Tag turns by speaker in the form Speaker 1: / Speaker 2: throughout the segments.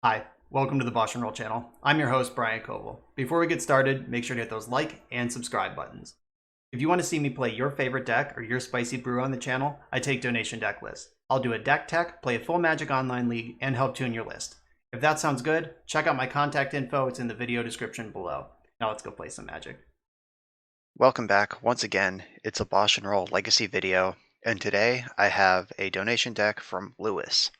Speaker 1: Hi, welcome to the BoshNRoll channel. I'm your host, Brian Koval. Before we get started, make sure to hit those like and subscribe buttons. If you want to see me play your favorite deck or your spicy brew on the channel, I take donation deck lists. I'll do a deck tech, play a full Magic Online League, and help tune your list. If that sounds good, check out my contact info. It's in the video description below. Now let's go play some Magic.
Speaker 2: Welcome back once again. It's a BoshNRoll Legacy video, and today I have a donation deck from Lewis.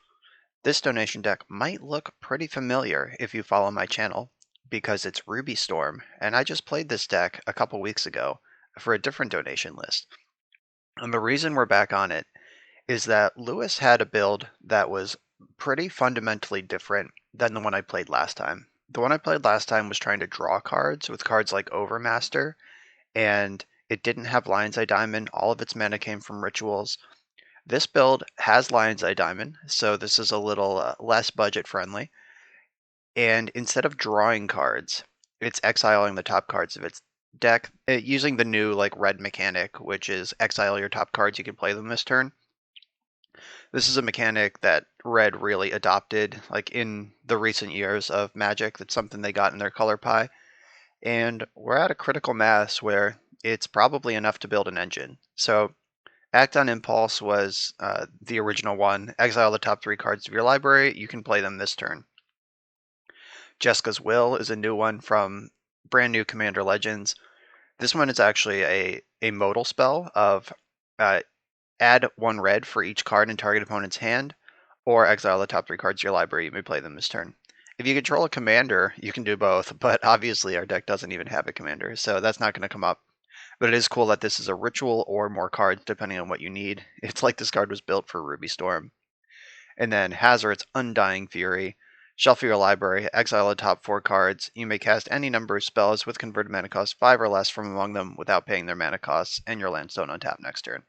Speaker 2: This donation deck might look pretty familiar if you follow my channel, because it's Ruby Storm, and I just played this deck a couple weeks ago for a different donation list. And the reason we're back on it is that Lewis had a build that was pretty fundamentally different than the one I played last time. The one I played last time was trying to draw cards with cards like Overmaster, and it didn't have Lion's Eye Diamond. All of its mana came from rituals. This build has Lion's Eye Diamond, so this is a little less budget friendly. And instead of drawing cards, it's exiling the top cards of its deck using the new red mechanic, which is exile your top cards. You can play them this turn. This is a mechanic that Red really adopted in the recent years of Magic. That's something they got in their color pie. And we're at a critical mass where it's probably enough to build an engine. So Act on Impulse was the original one. Exile the top 3 cards of your library. You can play them this turn. Jessica's Will is a new one from brand new Commander Legends. This one is actually a modal spell of add 1 red for each card in target opponent's hand, or exile the top 3 cards of your library. You may play them this turn. If you control a commander, you can do both, but obviously our deck doesn't even have a commander, so that's not going to come up. But it is cool that this is a ritual or more cards depending on what you need. It's like this card was built for Ruby Storm. And then Hazard's Undying Fury. Shuffle your library, exile the top 4 cards. You may cast any number of spells with converted mana cost 5 or less from among them without paying their mana costs, and your lands don't untap next turn.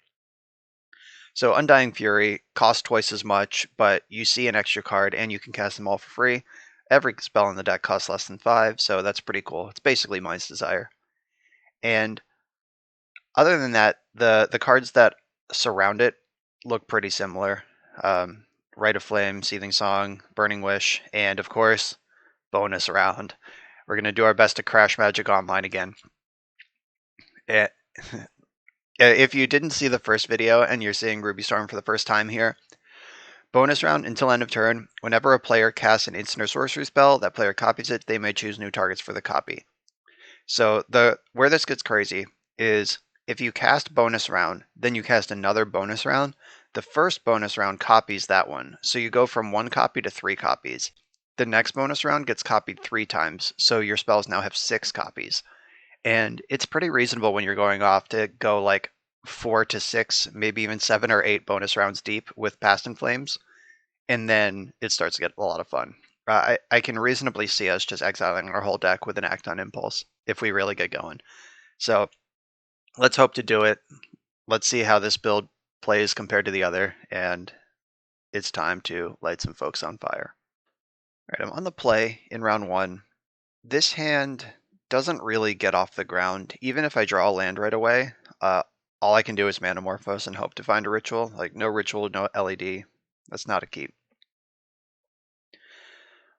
Speaker 2: So Undying Fury costs twice as much, but you see an extra card and you can cast them all for free. Every spell in the deck costs less than 5, so that's pretty cool. It's basically Mind's Desire. And other than that, the cards that surround it look pretty similar. Rite of Flame, Seething Song, Burning Wish, and of course, bonus round. We're going to do our best to crash Magic Online again. If you didn't see the first video and you're seeing Ruby Storm for the first time here, bonus round until end of turn. Whenever a player casts an instant or sorcery spell, that player copies it. They may choose new targets for the copy. So where this gets crazy is if you cast bonus round, then you cast another bonus round, the first bonus round copies that one. So you go from 1 copy to 3 copies. The next bonus round gets copied 3 times, so your spells now have 6 copies. And it's pretty reasonable when you're going off to go 4 to 6, maybe even 7 or 8 bonus rounds deep with Past in Flames, and then it starts to get a lot of fun. I can reasonably see us just exiling our whole deck with an Act on Impulse if we really get going. So let's hope to do it. Let's see how this build plays compared to the other, and it's time to light some folks on fire. All right, I'm on the play in round 1. This hand doesn't really get off the ground. Even if I draw a land right away, all I can do is Manamorphose and hope to find a ritual. No ritual, no LED. That's not a keep.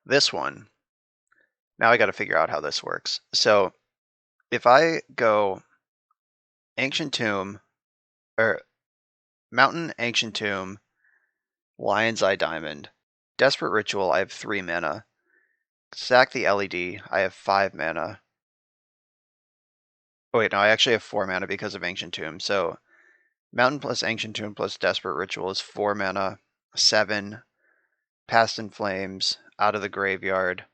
Speaker 2: This one, now I got to figure out how this works. So if I go Ancient Tomb, or Mountain, Ancient Tomb, Lion's Eye Diamond, Desperate Ritual, I have 3 mana. Sack the LED, I have 5 mana. Oh wait, no, I actually have 4 mana because of Ancient Tomb. So Mountain plus Ancient Tomb plus Desperate Ritual is 4 mana, 7. Past in Flames, out of the graveyard.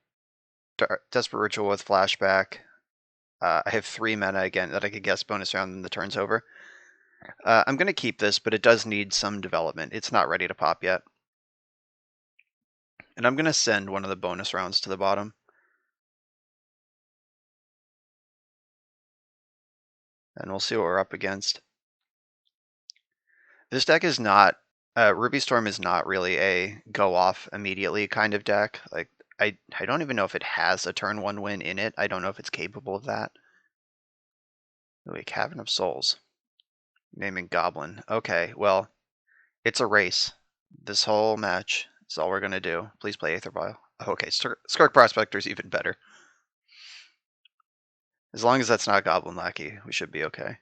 Speaker 2: Desperate Ritual with Flashback. I have 3 mana again that I could guess bonus round and the turn's over. I'm going to keep this, but it does need some development. It's not ready to pop yet. And I'm going to send one of the bonus rounds to the bottom. And we'll see what we're up against. This deck is not, Ruby Storm is not really a go off immediately kind of deck. I don't even know if it has a turn 1 win in it. I don't know if it's capable of that. Wait, Cavern of Souls. Naming Goblin. Okay, well, it's a race. This whole match is all we're going to do. Please play Aether Vial. Okay, Skark Prospector's even better. As long as that's not Goblin Lackey, we should be okay.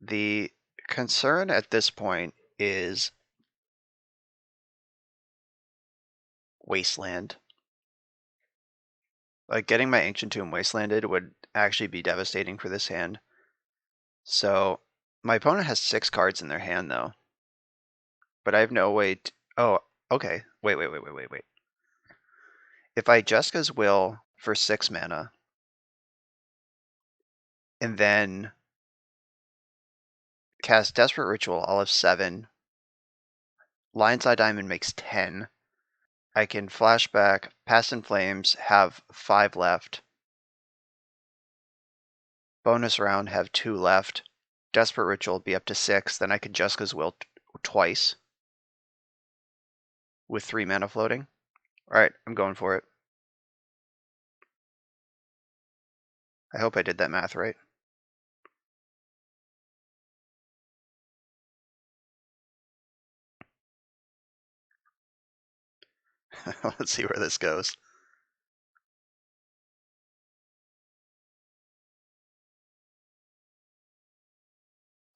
Speaker 2: The concern at this point is Wasteland. Like, getting my Ancient Tomb wastelanded would actually be devastating for this hand. So, my opponent has 6 cards in their hand, though. But I have no way to... Oh, okay. Wait. If I Jessica's Will for 6 mana, and then cast Desperate Ritual, I'll have 7. Lion's Eye Diamond makes 10. I can flashback, Past in Flames, have 5 left. Bonus round, have 2 left. Desperate Ritual, be up to 6. Then I could Jessica's Will twice with 3 mana floating. Alright, I'm going for it. I hope I did that math right. Let's see where this goes.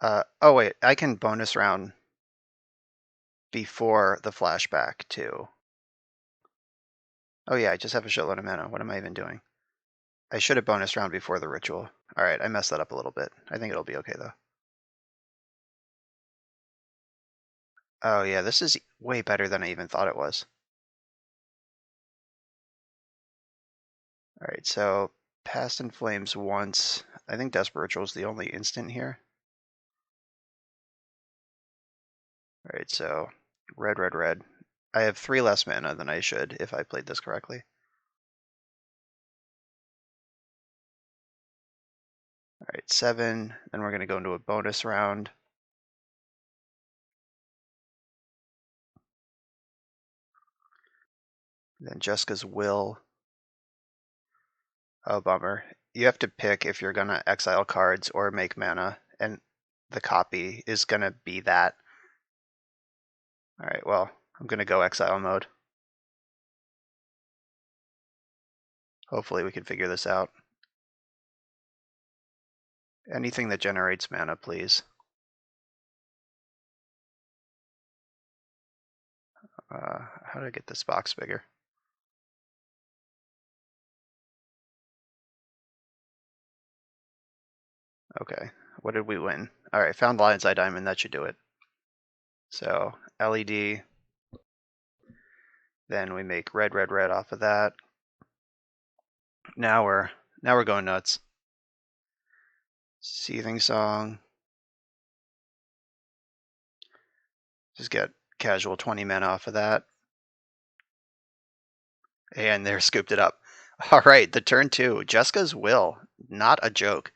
Speaker 2: Oh wait, I can bonus round before the flashback too. Oh yeah, I just have a shitload of mana. What am I even doing? I should have bonus round before the ritual. Alright, I messed that up a little bit. I think it'll be okay though. Oh yeah, this is way better than I even thought it was. Alright, so Past in Flames once. I think Desperate Ritual is the only instant here. Alright, so red. I have 3 less mana than I should if I played this correctly. Alright, 7. Then we're going to go into a bonus round. Then Jessica's Will. Oh, bummer. You have to pick if you're going to exile cards or make mana, and the copy is going to be that. Alright, well, I'm going to go exile mode. Hopefully we can figure this out. Anything that generates mana, please. How do I get this box bigger? Okay, what did we win? Alright, found Lion's Eye Diamond, that should do it. So, LED. Then we make red off of that. Now we're going nuts. Seething Song. Just get casual 20 mana off of that. And they're scooped it up. Alright, the turn 2. Jessica's Will. Not a joke.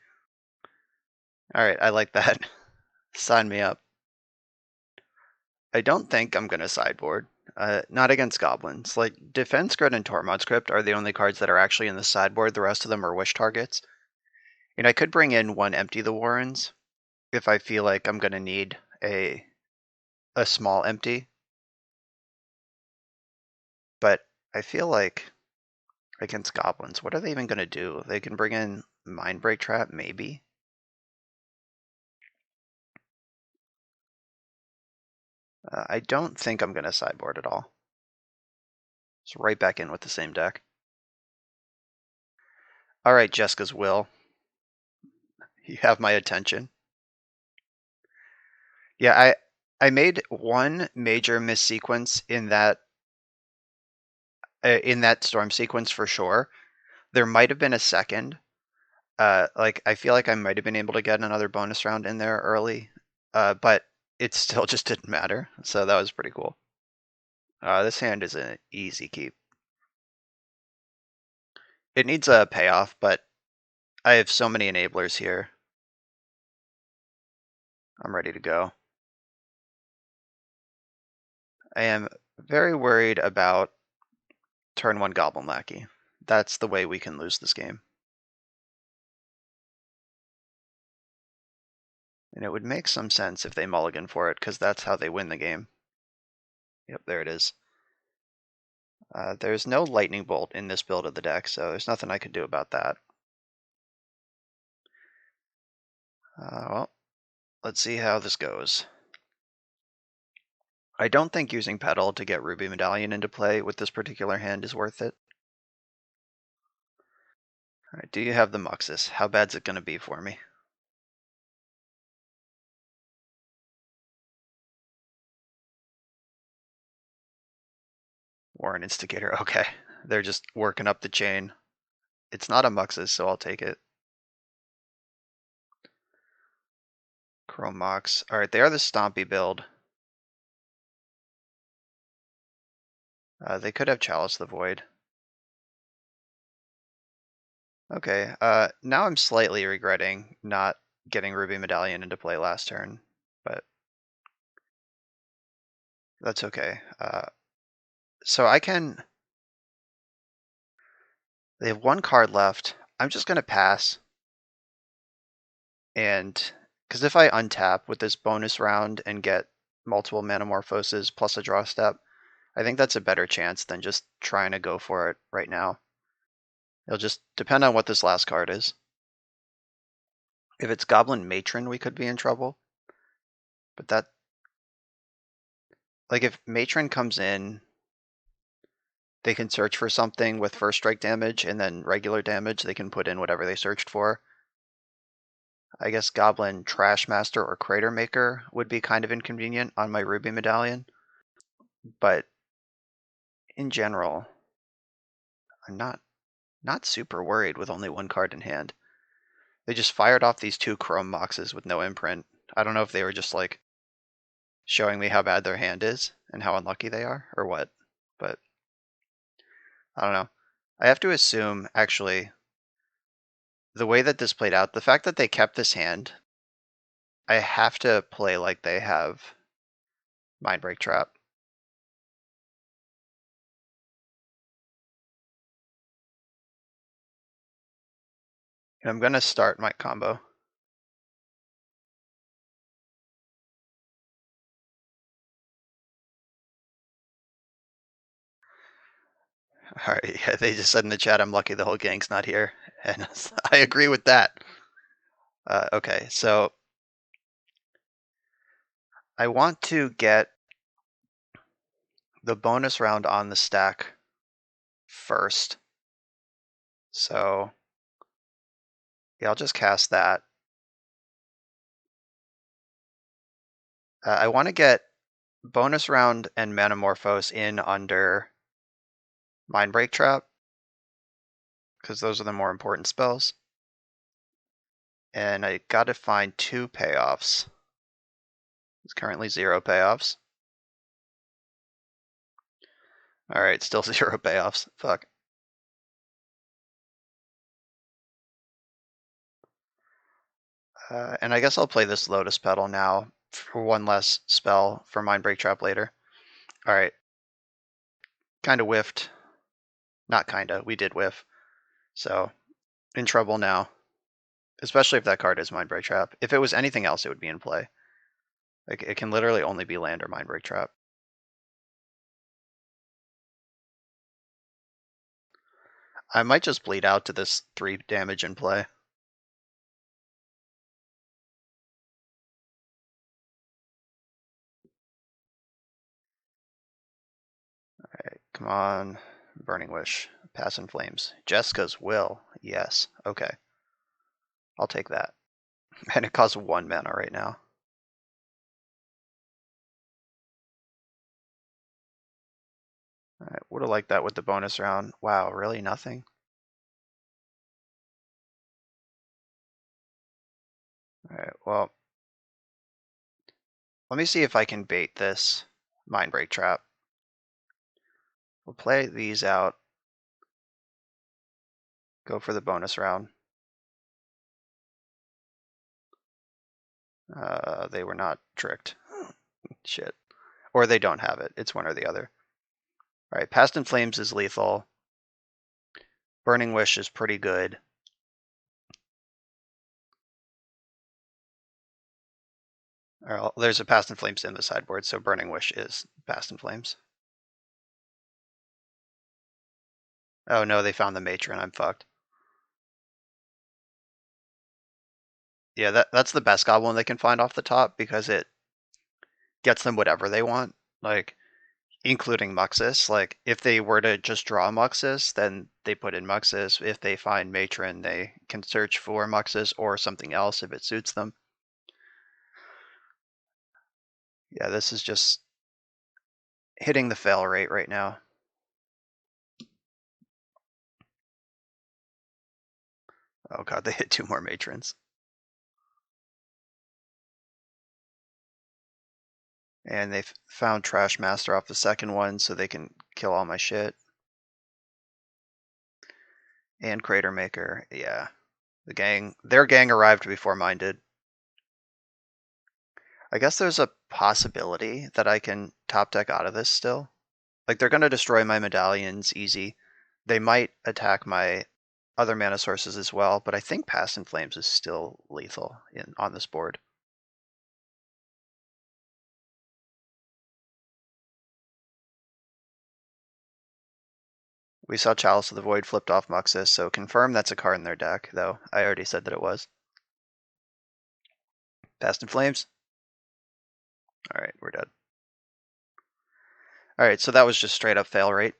Speaker 2: Alright, I like that. Sign me up. I don't think I'm going to sideboard. Not against Goblins. Like, Defense Grid and Tormod's Crypt are the only cards that are actually in the sideboard. The rest of them are wish targets. And I could bring in one Empty the Warrens if I feel like I'm going to need a small empty. But I feel like against Goblins, what are they even going to do? They can bring in Mindbreak Trap, maybe? I don't think I'm going to sideboard at all. Just right back in with the same deck. Alright, Jessica's Will. You have my attention. Yeah, I made one major missequence in that storm sequence for sure. There might have been a second. Like, I feel like I might have been able to get another bonus round in there early, but it still just didn't matter. So that was pretty cool. This hand is an easy keep. It needs a payoff, but I have so many enablers here. I'm ready to go. I am very worried about turn 1 Goblin Lackey. That's the way we can lose this game. And it would make some sense if they mulligan for it, because that's how they win the game. Yep, there it is. There's no lightning bolt in this build of the deck, so there's nothing I could do about that. Well, let's see how this goes. I don't think using Petal to get Ruby Medallion into play with this particular hand is worth it. Alright, do you have the Muxus? How bad's it going to be for me? Warren Instigator, okay. They're just working up the chain. It's not a Muxus, so I'll take it. Chrome Mox. Alright, they are the Stompy build. They could have Chalice the Void. Okay, now I'm slightly regretting not getting Ruby Medallion into play last turn, but that's okay. So I can... They have one card left. I'm just going to pass. And because if I untap with this bonus round and get multiple Manamorphoses plus a draw step, I think that's a better chance than just trying to go for it right now. It'll just depend on what this last card is. If it's Goblin Matron, we could be in trouble. But that... Like, if Matron comes in, they can search for something with first strike damage, and then regular damage, they can put in whatever they searched for. I guess Goblin Trashmaster or Crater Maker would be kind of inconvenient on my Ruby Medallion. But in general, I'm not super worried with only one card in hand. They just fired off these two Chrome Moxes with no imprint. I don't know if they were just like showing me how bad their hand is and how unlucky they are, or what. But I don't know. I have to assume, actually, the way that this played out, the fact that they kept this hand, I have to play like they have Mindbreak Trap. And I'm going to start my combo. Alright, yeah, they just said in the chat, I'm lucky the whole gang's not here. And I agree with that. Okay, so I want to get the bonus round on the stack first. So yeah, I'll just cast that. I want to get bonus round and Manamorphose in under Mindbreak Trap, because those are the more important spells. And I gotta find 2 payoffs. There's currently 0 payoffs. Alright, still 0 payoffs. Fuck. And I guess I'll play this Lotus Petal now for one less spell for Mindbreak Trap later. Alright. Kinda whiffed. Not kinda, we did whiff. So, in trouble now. Especially if that card is Mindbreak Trap. If it was anything else, it would be in play. Like, it can literally only be land or Mindbreak Trap. I might just bleed out to this 3 damage in play. Alright, come on. Burning Wish. Pass in Flames. Jessica's Will. Yes. Okay. I'll take that. And it costs 1 mana right now. Alright, would have liked that with the bonus round. Wow, really nothing? Alright, well. Let me see if I can bait this Mindbreak Trap. We'll play these out. Go for the bonus round. They were not tricked. Shit. Or they don't have it. It's one or the other. Alright, Past in Flames is lethal. Burning Wish is pretty good. All right, there's a Past in Flames in the sideboard, so Burning Wish is Past in Flames. Oh no, they found the Matron. I'm fucked. Yeah, that's the best goblin they can find off the top because it gets them whatever they want, like including Muxus. Like if they were to just draw Muxus, then they put in Muxus. If they find Matron, they can search for Muxus or something else if it suits them. Yeah, this is just hitting the fail rate right now. Oh god, they hit 2 more Matrons. And they've found Trash Master off the second one, so they can kill all my shit. And Crater Maker, yeah. Their gang arrived before mine did. I guess there's a possibility that I can top deck out of this still. Like, they're gonna destroy my medallions easy. They might attack my other mana sources as well, but I think Past in Flames is still lethal on this board. We saw Chalice of the Void flipped off Muxus, so confirm that's a card in their deck, though I already said that it was. Past in Flames. Alright, we're dead. Alright, so that was just straight up fail rate.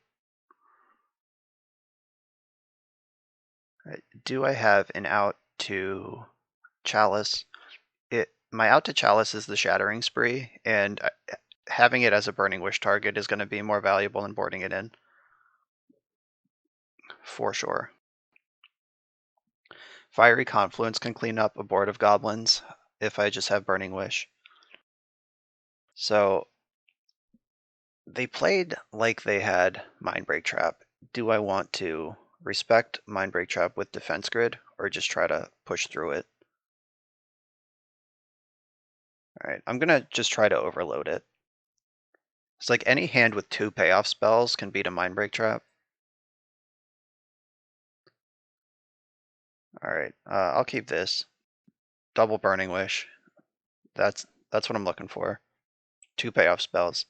Speaker 2: Right, do I have an out to Chalice? My out to Chalice is the Shattering Spree, and having it as a Burning Wish target is going to be more valuable than boarding it in. For sure. Fiery Confluence can clean up a board of Goblins if I just have Burning Wish. So they played like they had Mindbreak Trap. Do I want to respect Mindbreak Trap with Defense Grid or just try to push through it? Alright, I'm going to just try to overload it. It's like any hand with 2 payoff spells can beat a Mindbreak Trap. Alright, I'll keep this. Double Burning Wish. That's what I'm looking for. 2 payoff spells.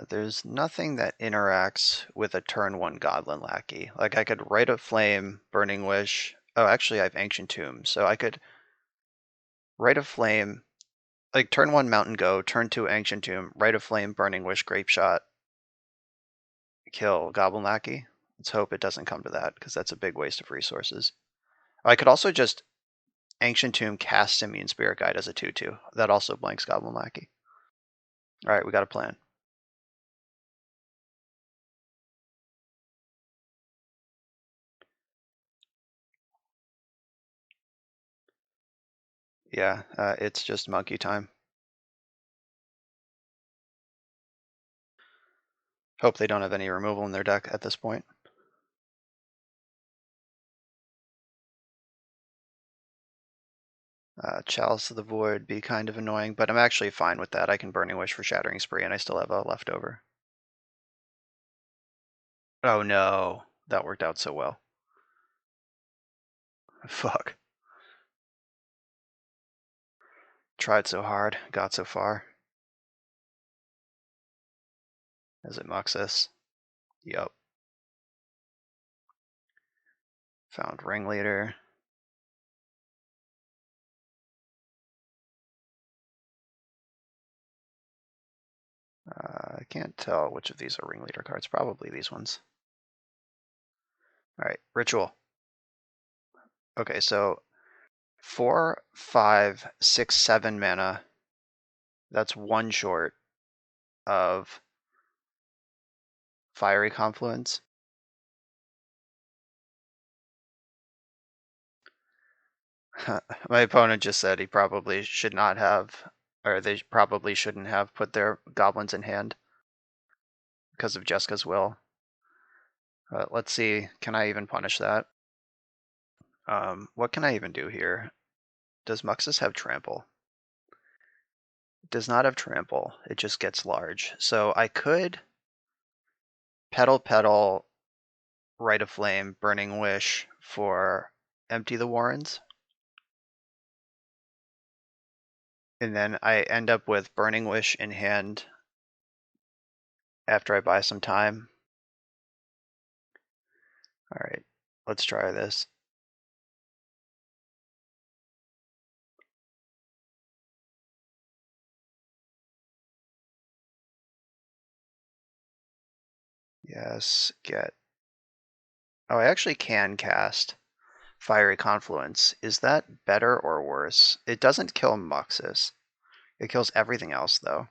Speaker 2: There's nothing that interacts with a turn 1 Goblin Lackey. Like I could Rite of Flame, Burning Wish. Oh, actually I have Ancient Tomb, so I could Rite of Flame, like turn 1 Mountain Go, turn 2 Ancient Tomb, Rite of Flame, Burning Wish, Grape Shot, kill Goblin Lackey. Let's hope it doesn't come to that, because that's a big waste of resources. I could also just Ancient Tomb cast Simian Spirit Guide as a 2/2. That also blanks Goblin Lackey. Alright, we got a plan. Yeah, it's just monkey time. Hope they don't have any removal in their deck at this point. Chalice of the Void be kind of annoying, but I'm actually fine with that. I can Burning Wish for Shattering Spree, and I still have a leftover. Oh no, that worked out so well. Fuck. Tried so hard, got so far. Is it Muxus? Yup. Found Ringleader. I can't tell which of these are Ringleader cards. Probably these ones. Alright, Ritual. Okay, so 4, 5, 6, 7 mana. That's 1 short of Fiery Confluence. My opponent just said he probably should not have, or they probably shouldn't have put their goblins in hand because of Jessica's will. Let's see, can I even punish that? What can I even do here? Does Muxus have trample? It does not have trample, it just gets large. So I could Petal, Rite of Flame, Burning Wish for Empty the Warrens. And then I end up with Burning Wish in hand after I buy some time. All right, let's try this. Yes, get. Oh, I actually can cast Fiery Confluence. Is that better or worse? It doesn't kill Muxus. It kills everything else, though.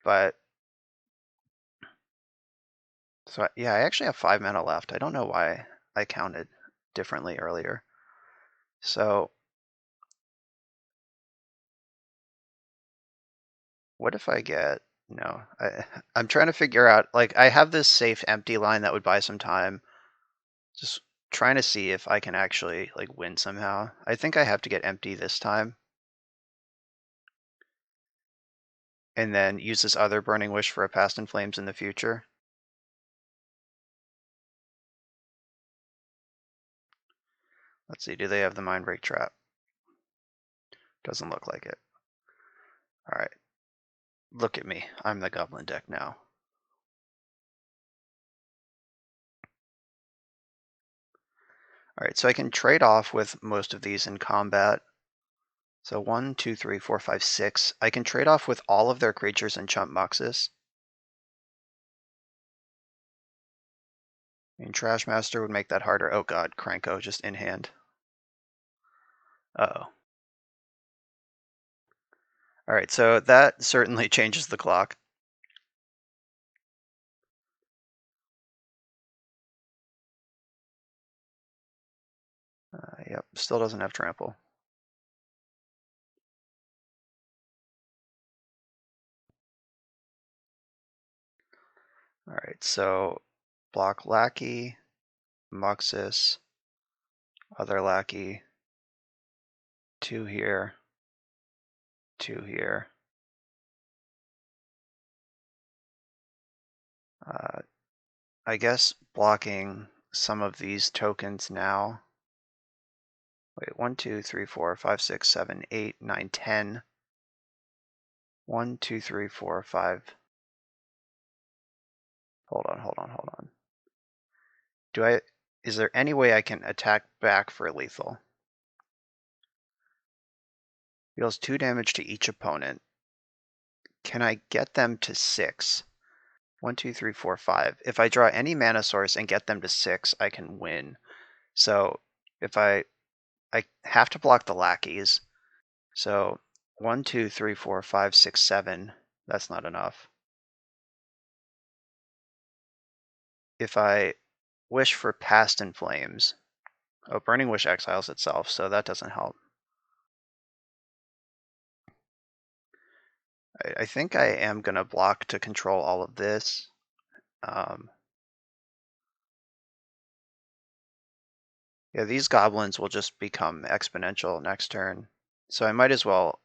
Speaker 2: But, so yeah, I actually have 5 mana left. I don't know why I counted differently earlier. So, what if I get, no, I'm trying to figure out, like, I have this safe empty line that would buy some time. Just trying to see if I can actually, like, win somehow. I think I have to get empty this time. And then use this other Burning Wish for a Past in Flames in the future. Let's see, do they have the Mindbreak Trap? Doesn't look like it. All right, look at me. I'm the Goblin deck now. All right, so I can trade off with most of these in combat. So 1, 2, 3, 4, 5, 6. I can trade off with all of their creatures and chump Muxus. I mean, Trashmaster would make that harder. Oh god, Kranko just in hand. Uh-oh. All right, so that certainly changes the clock. Yep, still doesn't have trample. All right, so block Lackey, Muxus, other Lackey, 2 here, 2 here. I guess blocking some of these tokens now. Wait, 1, 2, 3, 4, 5, 6, 7, 8, 9, 10. 1, 2, 3, 4, 5. Hold on. Is there any way I can attack back for lethal? Deals 2 damage to each opponent. Can I get them to 6? 1, 2, 3, 4, 5. If I draw any mana source and get them to 6, I can win. So if I have to block the lackeys. So 1, 2, 3, 4, 5, 6, 7. That's not enough. If I wish for Past in Flames. Oh, Burning Wish exiles itself, so that doesn't help. I think I am going to block to control all of this. Yeah, these goblins will just become exponential next turn. So I might as well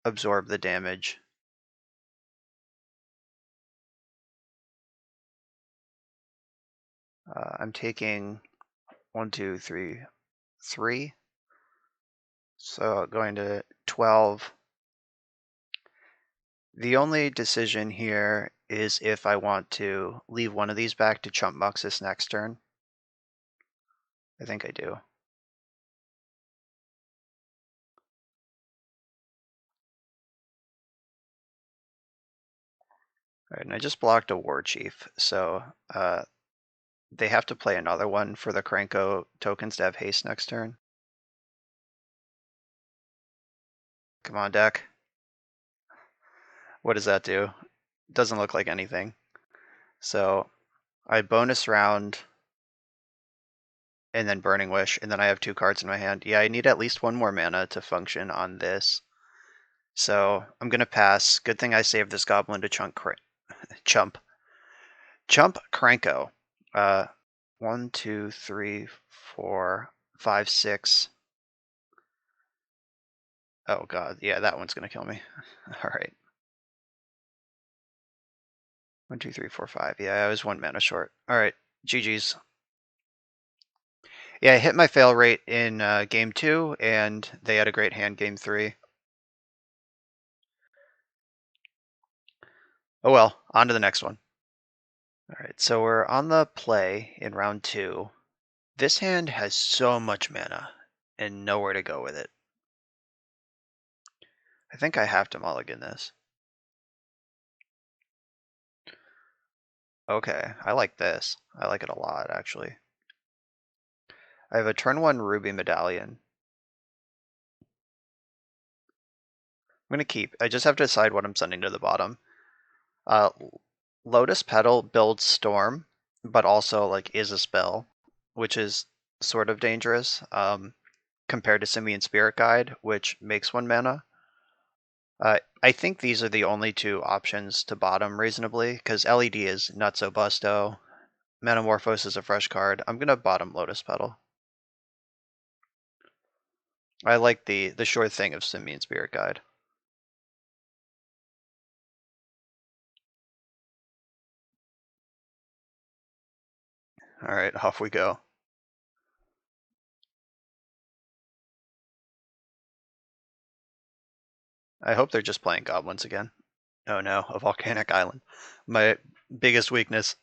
Speaker 2: absorb the damage. I'm taking 1, 2, 3, 3. So going to 12. The only decision here is if I want to leave one of these back to chump Muxus next turn. I think I do. All right, and I just blocked a War Chief, so they have to play another one for the Kranko tokens to have haste next turn. Come on, deck. What does that do? Doesn't look like anything. So I bonus round and then Burning Wish, and then I have 2 cards in my hand. Yeah, I need at least 1 more mana to function on this. So I'm going to pass. Good thing I saved this goblin to chump Kranko. 1, 2, 3, 4, 5, 6. Oh god, yeah, that one's going to kill me. All right. 1, 2, 3, 4, 5. Yeah, I was 1 mana short. All right, GG's. Yeah, I hit my fail rate in game 2, and they had a great hand game 3. Oh well, on to the next one. Alright, so we're on the play in round 2. This hand has so much mana, and nowhere to go with it. I think I have to mulligan this. Okay, I like this. I like it a lot, actually. I have a turn 1 Ruby Medallion. I'm going to keep. I just have to decide what I'm sending to the bottom. Uh, Lotus Petal builds Storm, but also like is a spell, which is sort of dangerous compared to Simian Spirit Guide, which makes 1 mana. I think these are the only 2 options to bottom reasonably, because LED is Nutso Busto. Metamorphose is a fresh card. I'm going to bottom Lotus Petal. I like the sure thing of Simian Spirit Guide. Alright, off we go. I hope they're just playing Goblins again. Oh no, a volcanic island. My biggest weakness.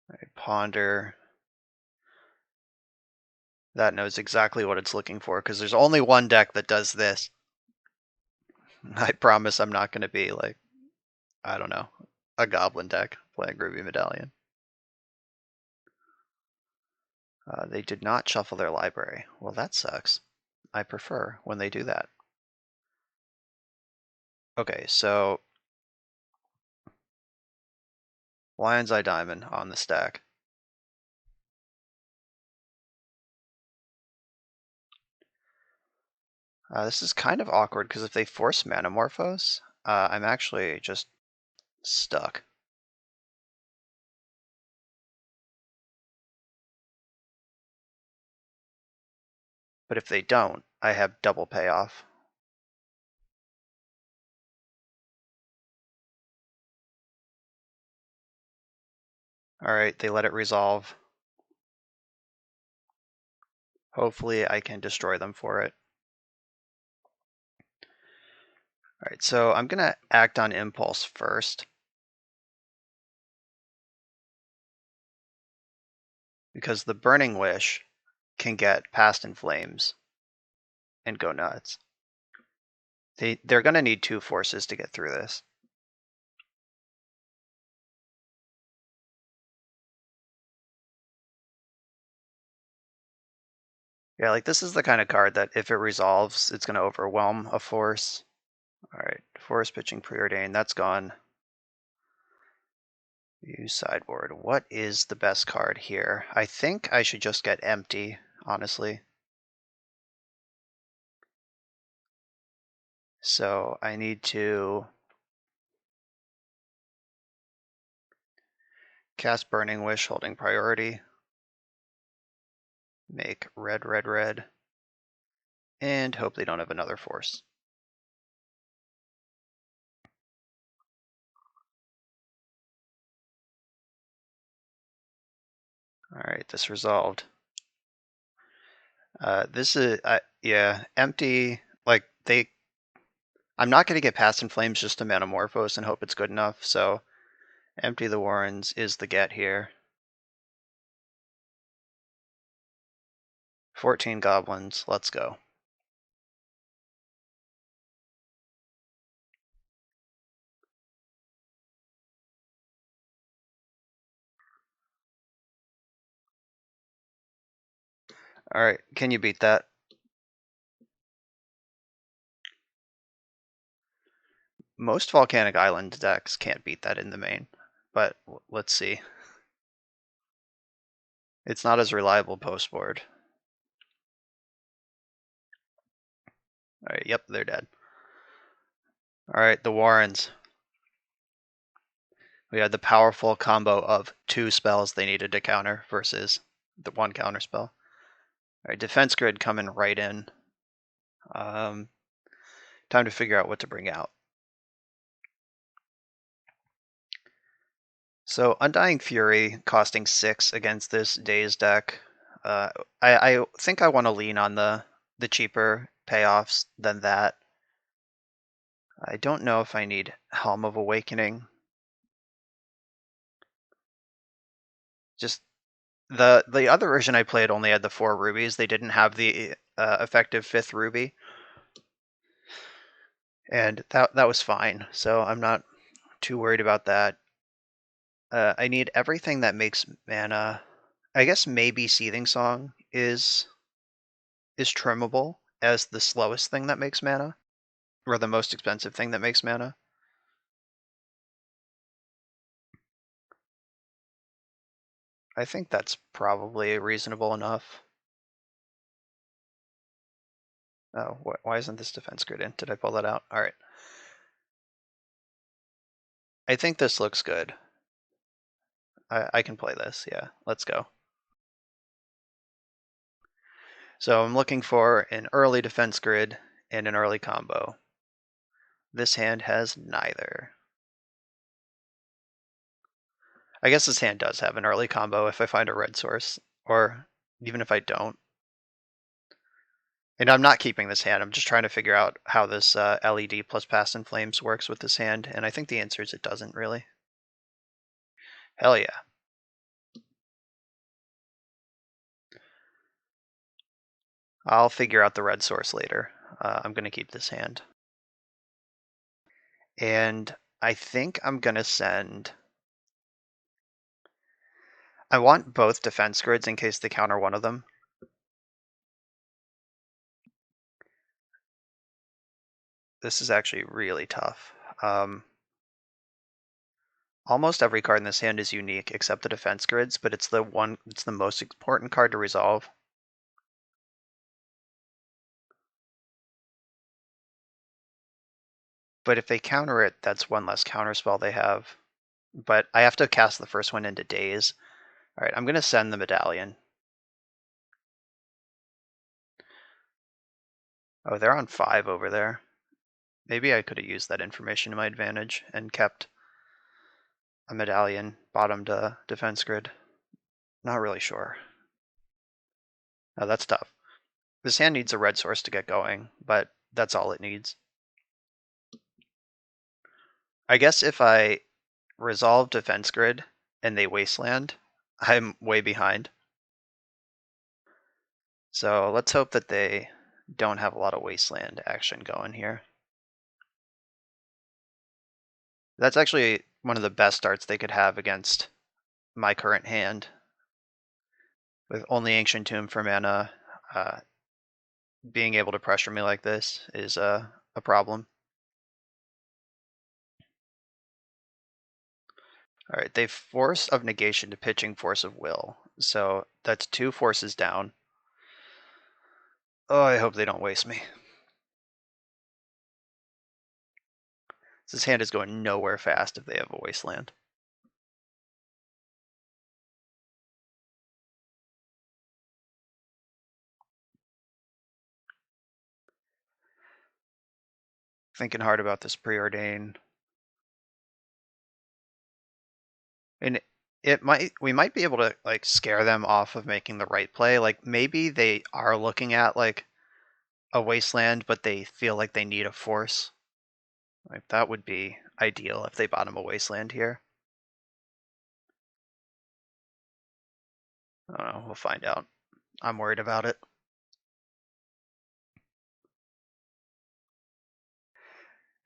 Speaker 2: Right, ponder. That knows exactly what it's looking for, because there's only one deck that does this. I promise I'm not going to be like, I don't know, a Goblin deck playing Ruby Medallion. They did not shuffle their library. Well, that sucks. I prefer when they do that. Okay, so Lion's Eye Diamond on the stack. This is kind of awkward, because if they force Manamorphose, I'm actually just stuck. But if they don't, I have double payoff. Alright, they let it resolve. Hopefully I can destroy them for it. Alright, so I'm going to act on impulse first. Because the Burning Wish can get Past in Flames and go nuts. They're going to need 2 forces to get through this. Yeah, like this is the kind of card that if it resolves, it's going to overwhelm a force. Alright, Forest Pitching Preordained, that's gone. Use sideboard. What is the best card here? I think I should just get Empty, honestly. So I need to cast Burning Wish holding priority. Make red, red, red. And hope they don't have another force. Alright, this resolved. This is, yeah, Empty, like, I'm not going to get Past in Flames just to Metamorphose and hope it's good enough, so Empty the Warrens is the get here. 14 Goblins, let's go. Alright, can you beat that? Most Volcanic Island decks can't beat that in the main, but let's see. It's not as reliable post board. Alright, yep, they're dead. Alright, the Warrens. We had the powerful combo of 2 spells they needed to counter versus the 1 counter spell. Alright, Defense Grid coming right in. Time to figure out what to bring out. So Undying Fury costing 6 against this Daze deck. I think I want to lean on the cheaper payoffs than that. I don't know if I need Helm of Awakening. Just the other version I played only had the 4 rubies. They didn't have the effective 5th ruby. And that was fine. So I'm not too worried about that. I need everything that makes mana. I guess maybe Seething Song is trimmable as the slowest thing that makes mana, or the most expensive thing that makes mana. I think that's probably reasonable enough. Oh, why isn't this defense grid in? Did I pull that out? All right. I think this looks good. I can play this, yeah. Let's go. So I'm looking for an early defense grid and an early combo. This hand has neither. I guess this hand does have an early combo if I find a red source, or even if I don't. And I'm not keeping this hand, I'm just trying to figure out how this LED plus Past in Flames works with this hand, and I think the answer is it doesn't really. Hell yeah. I'll figure out the red source later. I'm going to keep this hand. And I think I'm going to send... I want both defense grids in case they counter one of them. This is actually really tough. Almost every card in this hand is unique except the defense grids, but it's the most important card to resolve. But if they counter it, that's one less counterspell they have. But I have to cast the first one into Daze. All right, I'm going to send the Medallion. Oh, they're on 5 over there. Maybe I could have used that information to my advantage and kept a Medallion bottomed defense grid. Not really sure. Oh, that's tough. This hand needs a red source to get going, but that's all it needs. I guess if I resolve defense grid and they wasteland, I'm way behind. So let's hope that they don't have a lot of wasteland action going here. That's actually one of the best starts they could have against my current hand. With only Ancient Tomb for mana, being able to pressure me like this is a problem. All right, they Force of Negation to pitching Force of Will. So that's 2 forces down. Oh, I hope they don't waste me. This hand is going nowhere fast if they have a Wasteland. Thinking hard about this Preordain. And we might be able to like scare them off of making the right play. Like maybe they are looking at like a Wasteland, but they feel like they need a force. Like that would be ideal if they bottom a Wasteland here. I don't know, we'll find out. I'm worried about it.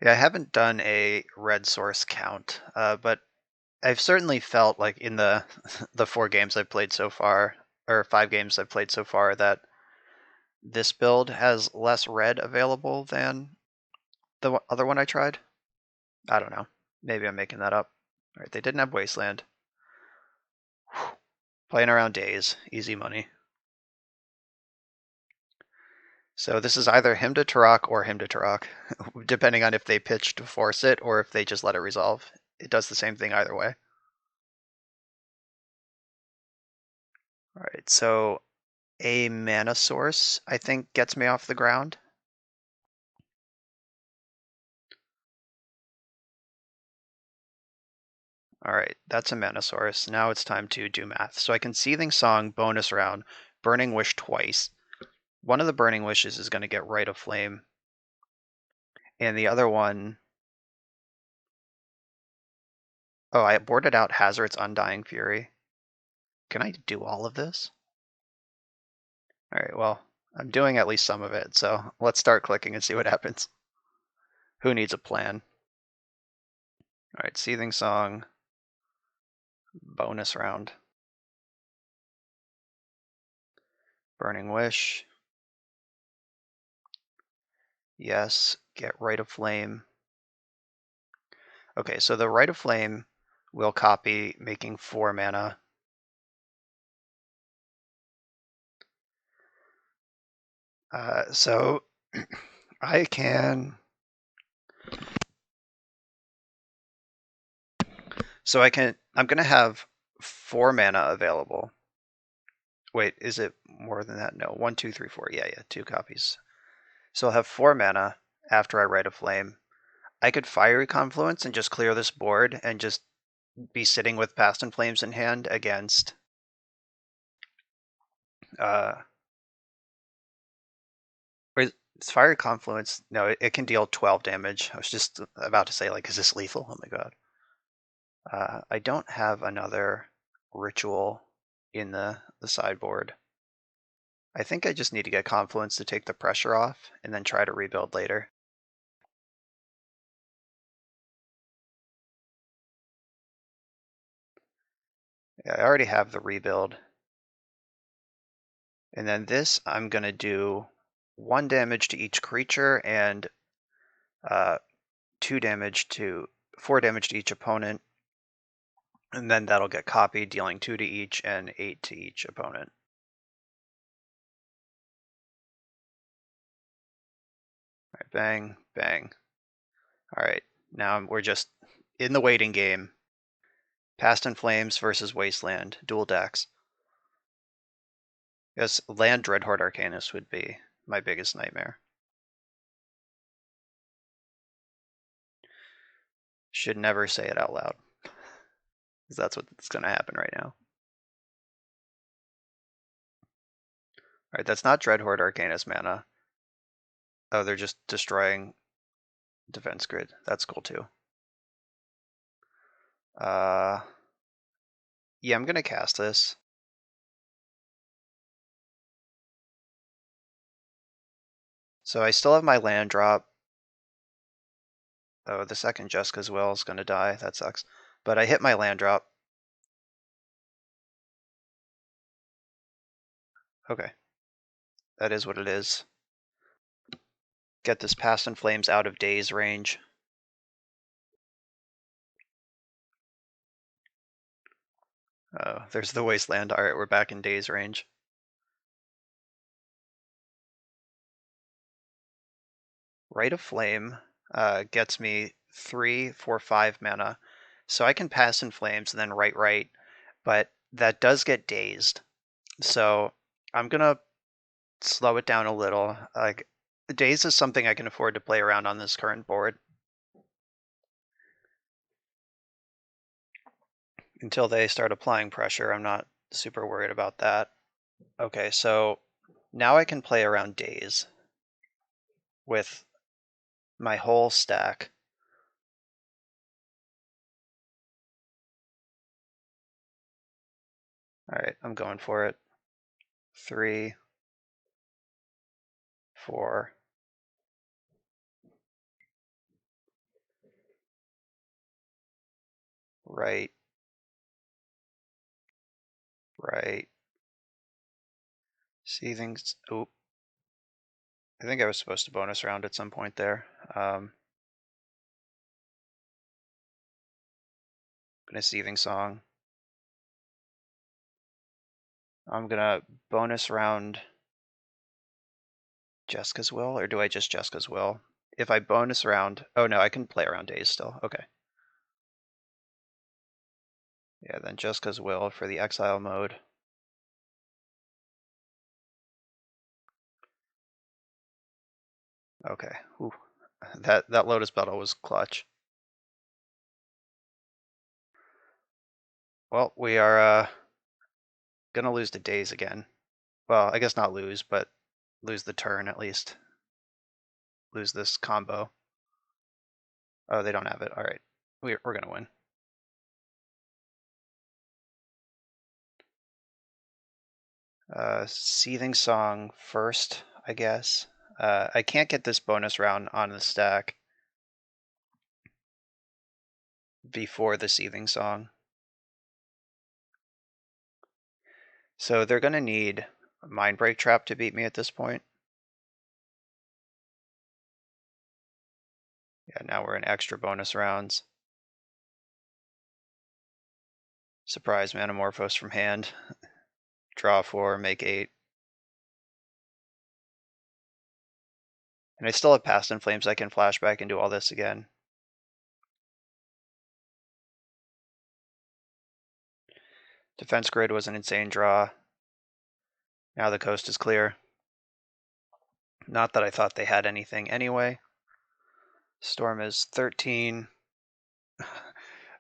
Speaker 2: Yeah, I haven't done a red source count, but I've certainly felt like in the the 4 games I've played so far, or 5 games I've played so far, that this build has less red available than the other one I tried. I don't know. Maybe I'm making that up. All right, they didn't have Wasteland. Whew. Playing around Daze, easy money. So this is either him to Turok or him to Turok, depending on if they pitch to force it or if they just let it resolve. It does the same thing either way. All right, so a mana source, I think, gets me off the ground. All right, that's a mana source. Now it's time to do math. So I can Seething Song bonus round, Burning Wish twice. One of the Burning Wishes is going to get Rite of Flame, and the other one, oh, I boarded out Hazard's Undying Fury. Can I do all of this? All right, well, I'm doing at least some of it, so let's start clicking and see what happens. Who needs a plan? All right, Seething Song, bonus round. Burning Wish. Yes, get Rite of Flame. Okay, so the Rite of Flame will copy, making 4 mana. So I can. So I can. I'm gonna have 4 mana available. Wait, is it more than that? No, 1, 2, 3, 4. Yeah, 2 copies. So I'll have 4 mana after I Rite of Flame. I could Fiery Confluence and just clear this board and just be sitting with Past and Flames in hand against. It's Fiery Confluence. No, it can deal 12 damage. I was just about to say, like, is this lethal? Oh my god. I don't have another ritual in the sideboard. I think I just need to get Confluence to take the pressure off and then try to rebuild later. Yeah, I already have the rebuild. And then this, I'm going to do 1 damage to each creature and 4 damage to each opponent. And then that'll get copied, dealing 2 to each and 8 to each opponent. All right, bang, bang. All right, now we're just in the waiting game. Past and Flames versus Wasteland, dual decks. Yes, land Dreadhorde Arcanist would be my biggest nightmare. Should never say it out loud, because that's what's going to happen right now. All right, that's not Dreadhorde Arcanist mana. Oh, they're just destroying defense grid. That's cool too. Yeah, I'm going to cast this. So I still have my land drop. Oh, the second Jessica's Will is going to die. That sucks. But I hit my land drop. Okay. That is what it is. Get this Past and Flames out of Daze range. Oh, there's the Wasteland. Alright, we're back in Daze range. Rite of Flame gets me 3, 4, 5 mana. So I can Past in Flames and then right, but that does get dazed. So I'm gonna slow it down a little. Like, Daze is something I can afford to play around on this current board. Until they start applying pressure, I'm not super worried about that. Okay, so now I can play around Daze with my whole stack. Alright, I'm going for it. 3, 4. Right. Seething. Oh, I think I was supposed to bonus round at some point there. Gonna Seething Song. I'm gonna bonus round Jessica's Will, or do I just Jessica's Will? If I bonus round, oh no, I can play around Daze still. Okay. Yeah, then Jessica's Will for the exile mode. Okay. Ooh. That Lotus Battle was clutch. Well, we are gonna lose the days again. Well, I guess not lose, but lose the turn at least. Lose this combo. Oh, they don't have it. All right, we're gonna win. Seething Song first, I guess. I can't get this bonus round on the stack before the Seething Song. So they're going to need Mind Break Trap to beat me at this point. Yeah, now we're in extra bonus rounds. Surprise Manamorphose from hand. Draw 4, make 8. And I still have Past in Flames. I can flashback and do all this again. Defense Grid was an insane draw. Now the coast is clear. Not that I thought they had anything anyway. Storm is 13.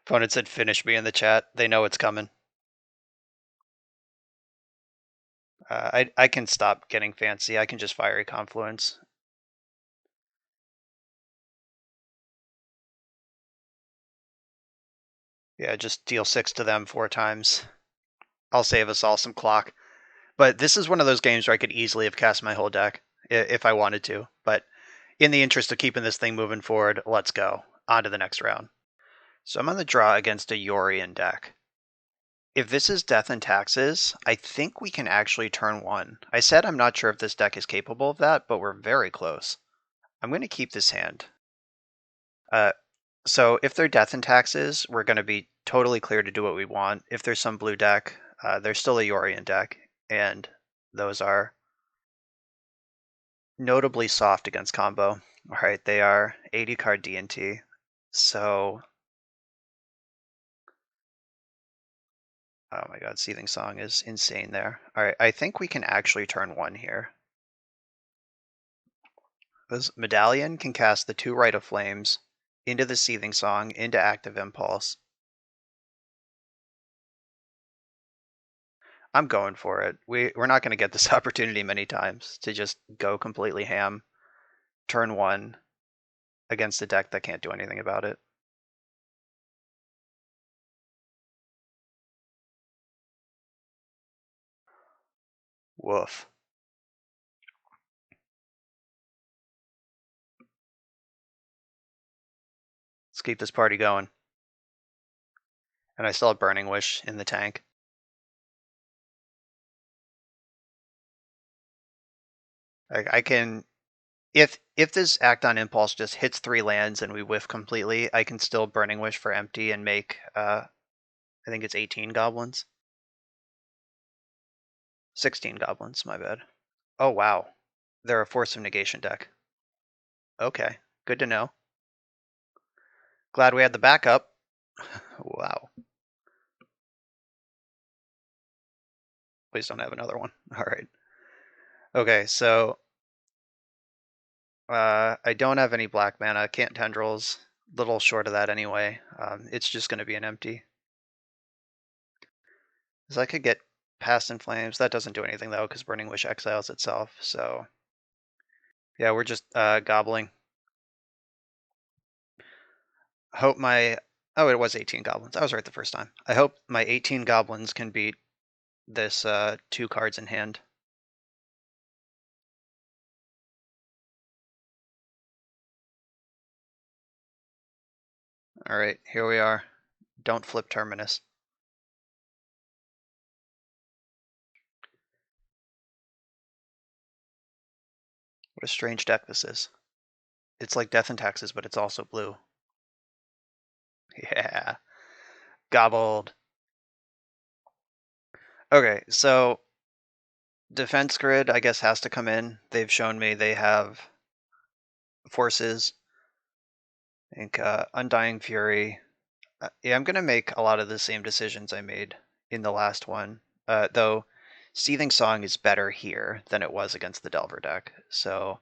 Speaker 2: Opponent said finish me in the chat. They know it's coming. I can stop getting fancy. I can just Fiery Confluence. Yeah, just deal 6 to them 4 times. I'll save us all some clock. But this is one of those games where I could easily have cast my whole deck if I wanted to. But in the interest of keeping this thing moving forward, let's go. On to the next round. So I'm on the draw against a Yorion deck. If this is Death and Taxes, I think we can actually turn 1. I said I'm not sure if this deck is capable of that, but we're very close. I'm going to keep this hand. So if they're Death and Taxes, we're going to be totally clear to do what we want. If there's some blue deck, there's still a Yorion deck, and those are notably soft against combo. All right, they are 80 card D&T. So, oh my god, Seething Song is insane there. All right, I think we can actually turn 1 here. This Medallion can cast the 2 Rite of Flames into the Seething Song, into Active Impulse. I'm going for it. We're not going to get this opportunity many times to just go completely ham. Turn 1 against a deck that can't do anything about it. Woof. Let's keep this party going. And I still have Burning Wish in the tank. I can, if this Act on Impulse just hits 3 lands and we whiff completely, I can still Burning Wish for empty and make, I think it's 18 Goblins. 16 Goblins, my bad. Oh wow, they're a Force of Negation deck. Okay, good to know. Glad we had the backup. Wow. Please don't have another one. All right. Okay, so I don't have any black mana. Can't Tendrils. Little short of that anyway. It's just going to be an empty. Because I could get Past in Flames. That doesn't do anything though, because Burning Wish exiles itself. So yeah, we're just gobbling. Hope my it was 18 goblins. I was right the first time. I hope my 18 goblins can beat this 2 cards in hand. All right, here we are. Don't flip Terminus. What a strange deck this is. It's like Death and Taxes, but it's also blue. Yeah. Gobbled. Okay, so Defense Grid, I guess, has to come in. They've shown me they have forces. I think Undying Fury. Yeah, I'm going to make a lot of the same decisions I made in the last one. Though Seething Song is better here than it was against the Delver deck. So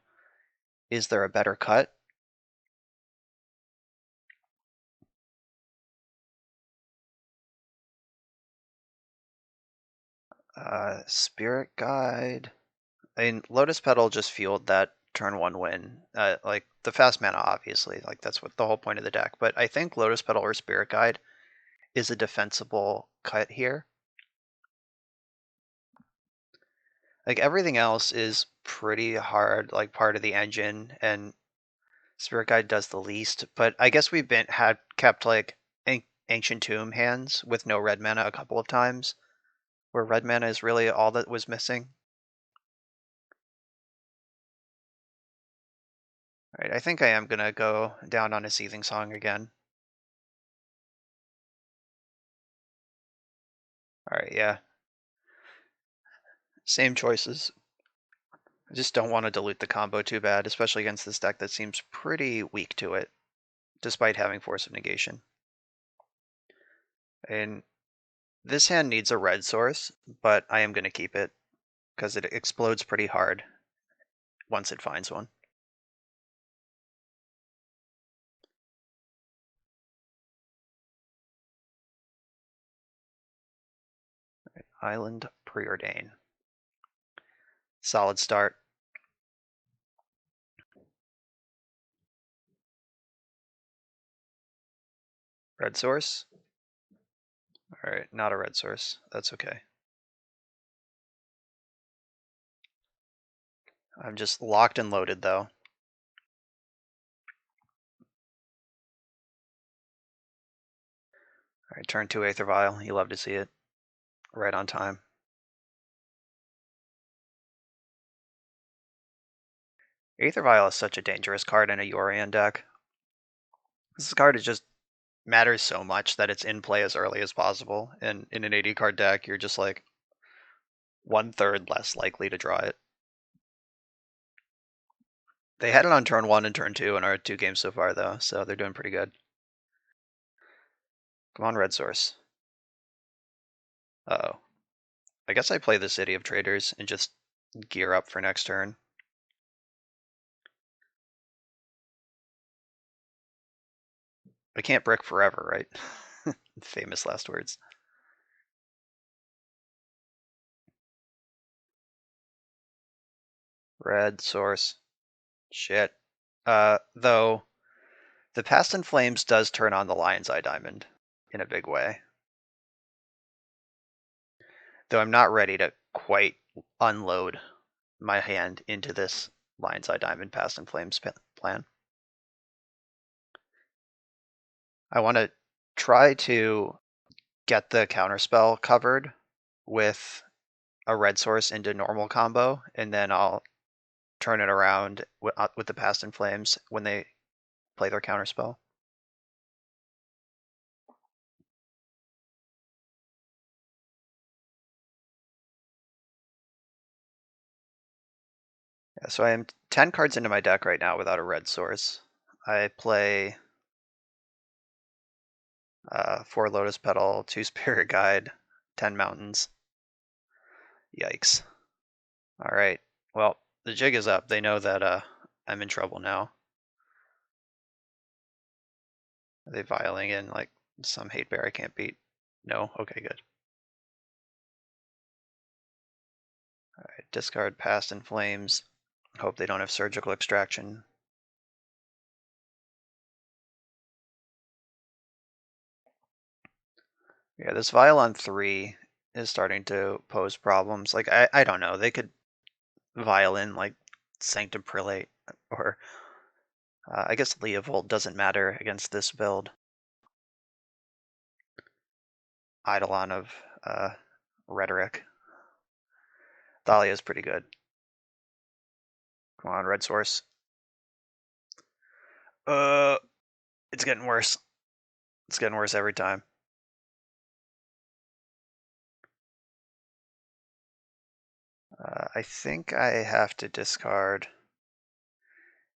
Speaker 2: is there a better cut? Spirit Guide. I mean, Lotus Petal just fueled that turn 1 win. Like the fast mana, obviously, like that's what the whole point of the deck. But I think Lotus Petal or Spirit Guide is a defensible cut here. Like everything else is pretty hard, like part of the engine, and Spirit Guide does the least. But I guess we've kept like Ancient Tomb hands with no red mana a couple of times, where red mana is really all that was missing. Alright, I think I am gonna go down on a Seething Song again. Alright, yeah. Same choices. I just don't want to dilute the combo too bad, especially against this deck that seems pretty weak to it, despite having Force of Negation. And this hand needs a red source, but I am going to keep it, because it explodes pretty hard once it finds one. Island Preordain. Solid start. Red source? Alright, not a red source. That's okay. I'm just locked and loaded though. Alright, turn 2 Aether Vial. You love to see it. Right on time. Aether Vial is such a dangerous card in a Yorion deck. This card just matters so much that it's in play as early as possible, and in an 80 card deck, you're just like 1/3 less likely to draw it. They had it on turn 1 and turn 2 in our 2 games so far, though, so they're doing pretty good. Come on, red source. Uh-oh. I guess I play the City of Traders and just gear up for next turn. I can't brick forever, right? Famous last words. Red source. Shit. Though, the Past in Flames does turn on the Lion's Eye Diamond in a big way. Though I'm not ready to quite unload my hand into this Lion's Eye Diamond Past in Flames plan. I want to try to get the counterspell covered with a red source into normal combo, and then I'll turn it around with the Past in Flames when they play their counterspell. Yeah, so I am 10 cards into my deck right now without a red source. I play 4 Lotus Petal, 2 Spirit Guide, 10 Mountains. Yikes. Alright, well, the jig is up. They know that I'm in trouble now. Are they vialing in like some hate bear I can't beat? No? Okay, good. Alright, discard Past in Flames. Hope they don't have Surgical Extraction. Yeah, this vial on 3 is starting to pose problems. Like, I don't know. They could vial in like Sanctum Prelate, or I guess Leovold doesn't matter against this build. Eidolon of Rhetoric. Thalia is pretty good. Come on, red source. It's getting worse. It's getting worse every time. I think I have to discard.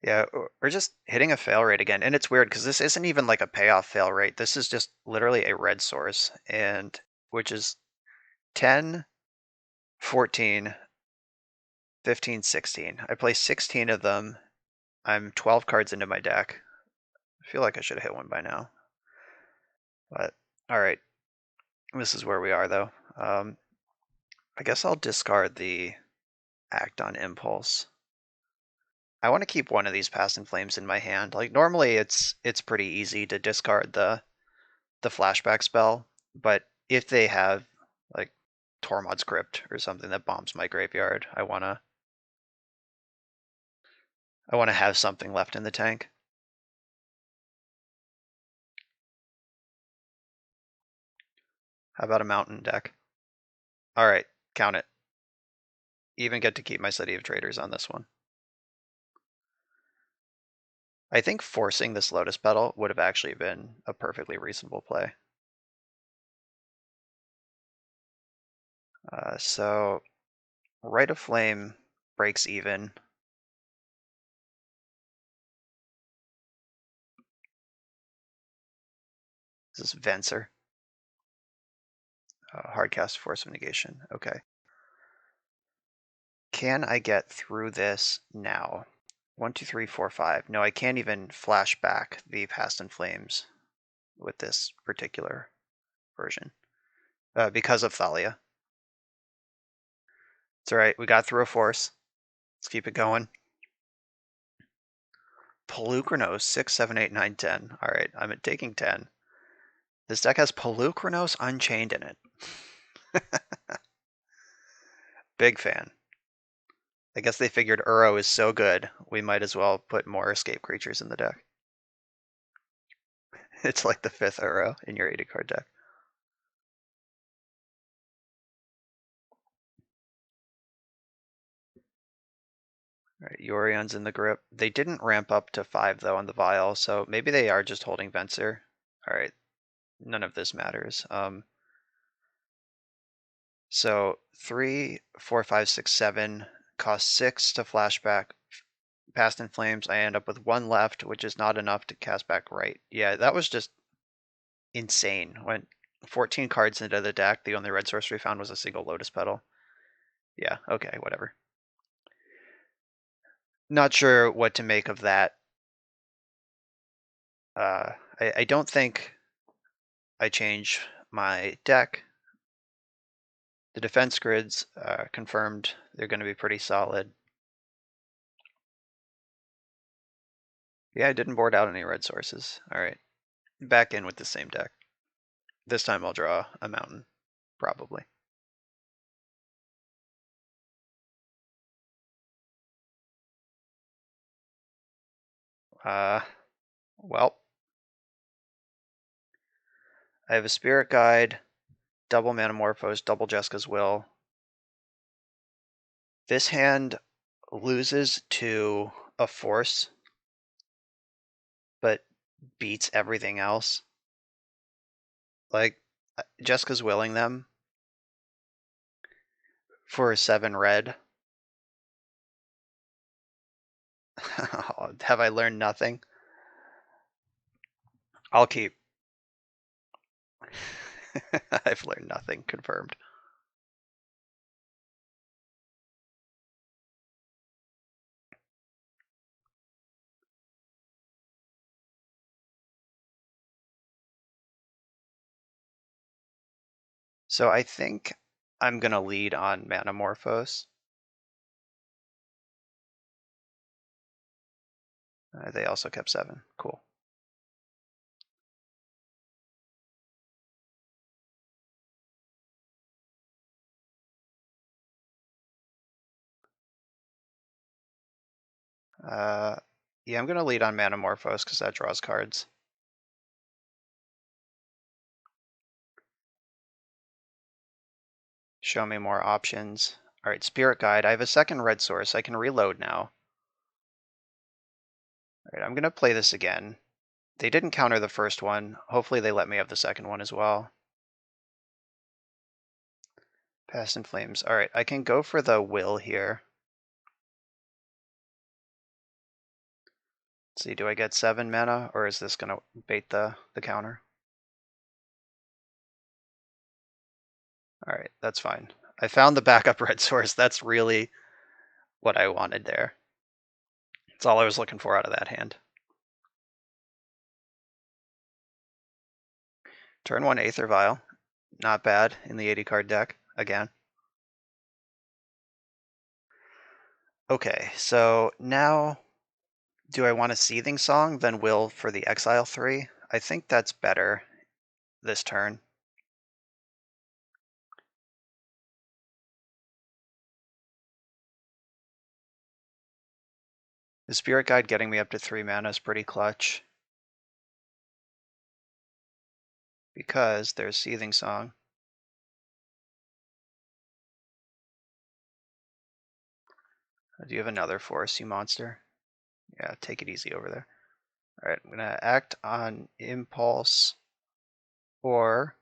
Speaker 2: Yeah, or just hitting a fail rate again. And it's weird because this isn't even like a payoff fail rate. This is just literally a red source, and which is 10, 14, 15, 16. I play 16 of them. I'm 12 cards into my deck. I feel like I should have hit one by now. But, alright. This is where we are, though. I guess I'll discard the Act on Impulse. I want to keep one of these Past in Flames in my hand. Like normally it's pretty easy to discard the flashback spell, but if they have like Tormod's Crypt or something that bombs my graveyard, I wanna have something left in the tank. How about a mountain deck? Alright, count it. Even get to keep my City of Traders on this one. I think forcing this Lotus Petal would have actually been a perfectly reasonable play. So Rite of Flame breaks even. This is Venser. Hardcast Force of Negation. Okay. Can I get through this now? 1, 2, 3, 4, 5. No, I can't even flash back the Past in Flames with this particular version because of Thalia. It's alright, we got through a force. Let's keep it going. Polukranos, 6, 7, 8, 9, 10. Alright, I'm taking 10. This deck has Polukranos Unchained in it. Big fan. I guess they figured Uro is so good, we might as well put more escape creatures in the deck. It's like the 5th Uro in your 80 card deck. Alright, Yorion's in the grip. They didn't ramp up to 5 though on the vial, so maybe they are just holding Venser. Alright, none of this matters. So 3, 4, 5, 6, 7 cost 6 to flashback Past in Flames. I end up with 1 left, which is not enough to cast back right. Yeah, that was just insane. Went 14 cards into the deck. The only red source we found was a single Lotus Petal. Yeah, okay, whatever. Not sure what to make of that. I don't think I change my deck. The defense grids confirmed they're going to be pretty solid. Yeah, I didn't board out any red sources. All right, back in with the same deck. This time I'll draw a mountain, probably. Well, I have a Spirit Guide, double Manamorphose, double Jeska's Will. This hand loses to a force, but beats everything else. Like, Jeska's willing them for 7 red. Have I learned nothing? I'll keep. I've learned nothing, confirmed. So I think I'm gonna lead on Manamorphose. They also kept 7. Cool. Yeah, I'm gonna lead on Manamorphose because that draws cards. Show me more options. All right, Spirit Guide. I have a second red source. I can reload now. All right, I'm gonna play this again. They didn't counter the first one. Hopefully they let me have the second one as well. Past in Flames. All right, I can go for the Will here. Let's see, do I get 7 mana, or is this gonna bait the counter? All right, that's fine. I found the backup red source. That's really what I wanted there. That's all I was looking for out of that hand. Turn 1 Aether Vial. Not bad in the 80 card deck, again. Okay, so now do I want a Seething Song, then Will for the Exile 3? I think that's better this turn. The Spirit Guide getting me up to 3 mana is pretty clutch. Because there's Seething Song. Do you have another forest, you monster? Yeah, take it easy over there. Alright, I'm gonna act on Impulse or...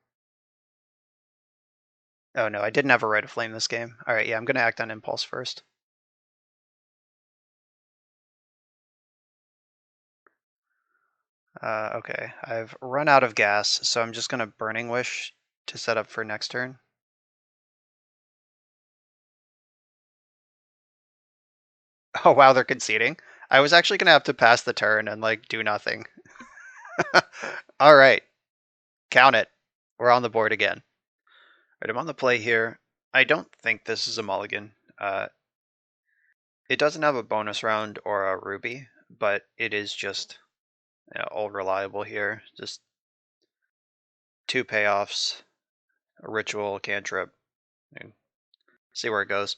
Speaker 2: Oh no, I didn't have a Rite of Flame this game. Alright, yeah, I'm gonna act on Impulse first. Okay, I've run out of gas, so I'm just gonna Burning Wish to set up for next turn. Oh wow, they're conceding. I was actually gonna have to pass the turn and like do nothing. Alright, count it. We're on the board again. Alright, I'm on the play here. I don't think this is a mulligan. It doesn't have a bonus round or a ruby, but it is just all reliable here. Just 2 payoffs, a ritual, a cantrip. And see where it goes.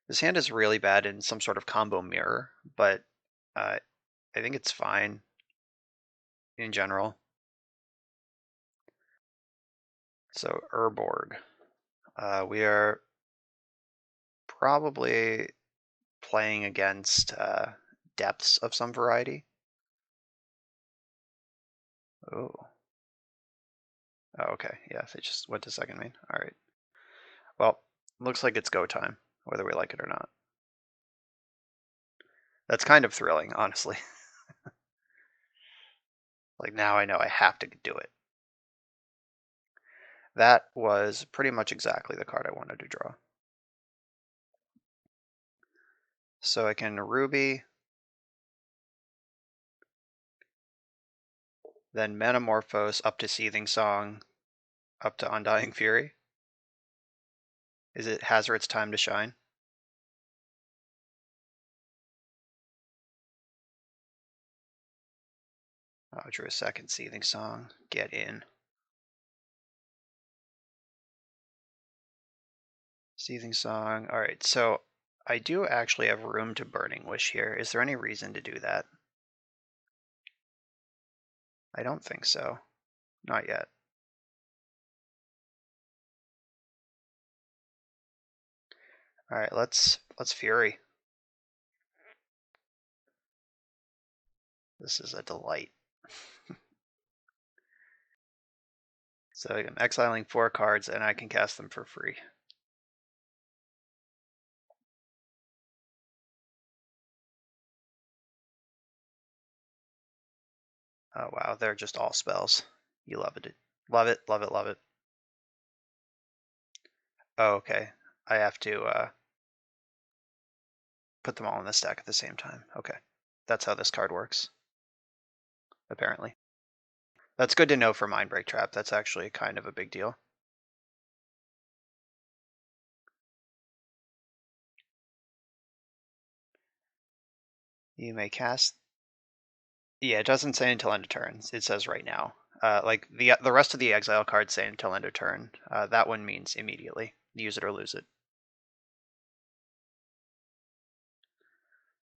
Speaker 2: This hand is really bad in some sort of combo mirror, but I think it's fine in general. So Urborg. We are probably playing against depths of some variety. Oh. Oh, okay. Yeah, they just went to second main. All right. Well, looks like it's go time, whether we like it or not. That's kind of thrilling, honestly. Like now I know I have to do it. That was pretty much exactly the card I wanted to draw. So I can Ruby, then Metamorphose up to Seething Song, up to Undying Fury. Is it Hazard's time to shine? Oh, I drew a second Seething Song. Get in. Seething Song. All right, so I do actually have room to Burning Wish here. Is there any reason to do that? I don't think so. Not yet. All right, let's Fury. This is a delight. So I'm exiling 4 cards and I can cast them for free. Oh wow, they're just all spells. You love it. Love it, love it, love it. Oh, okay. I have to put them all in the stack at the same time. Okay. That's how this card works, apparently. That's good to know for Mindbreak Trap. That's actually kind of a big deal. You may cast... Yeah, it doesn't say until end of turn. It says right now. Like the rest of the exile cards say until end of turn. That one means immediately. Use it or lose it.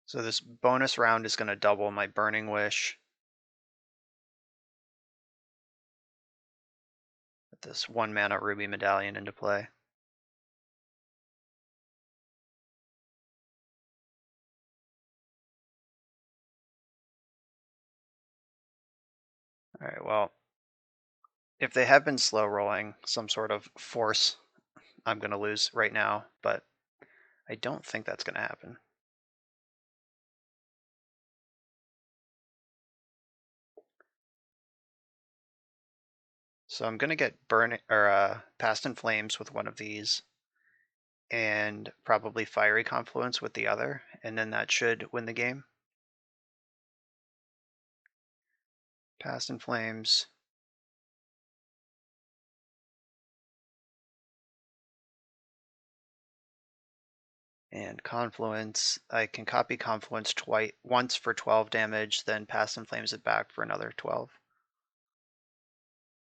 Speaker 2: So this bonus round is going to double my Burning Wish. Put this 1 mana Ruby Medallion into play. Alright, well, if they have been slow rolling some sort of force, I'm going to lose right now, but I don't think that's going to happen. So I'm going to get Past in Flames with one of these, and probably Fiery Confluence with the other, and then that should win the game. Past in Flames. And Confluence, I can copy Confluence once for 12 damage, then Past in Flames it back for another 12.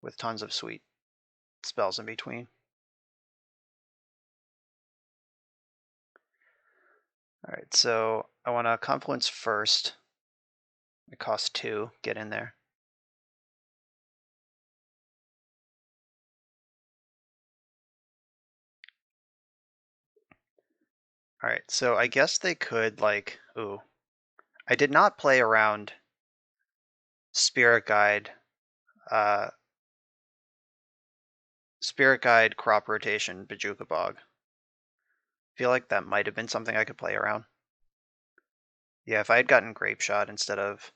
Speaker 2: With tons of sweet spells in between. Alright, so I want to Confluence first. It costs 2, get in there. Alright, so I guess they could, like, ooh. I did not play around Spirit Guide, Crop Rotation, Bajuka Bog. Feel like that might have been something I could play around. Yeah, if I had gotten Grape Shot instead of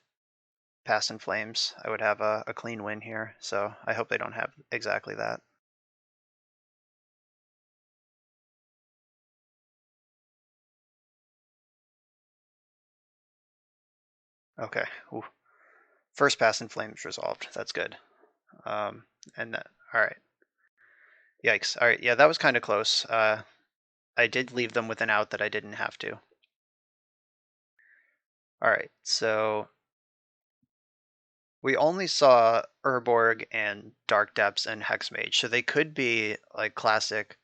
Speaker 2: Past in Flames, I would have a clean win here, so I hope they don't have exactly that. Okay, ooh. First Past in Flames resolved, that's good. And that, alright. Yikes, alright, yeah, that was kind of close. I did leave them with an out that I didn't have to. Alright, so we only saw Urborg and Dark Depths and Hexmage, so they could be like classic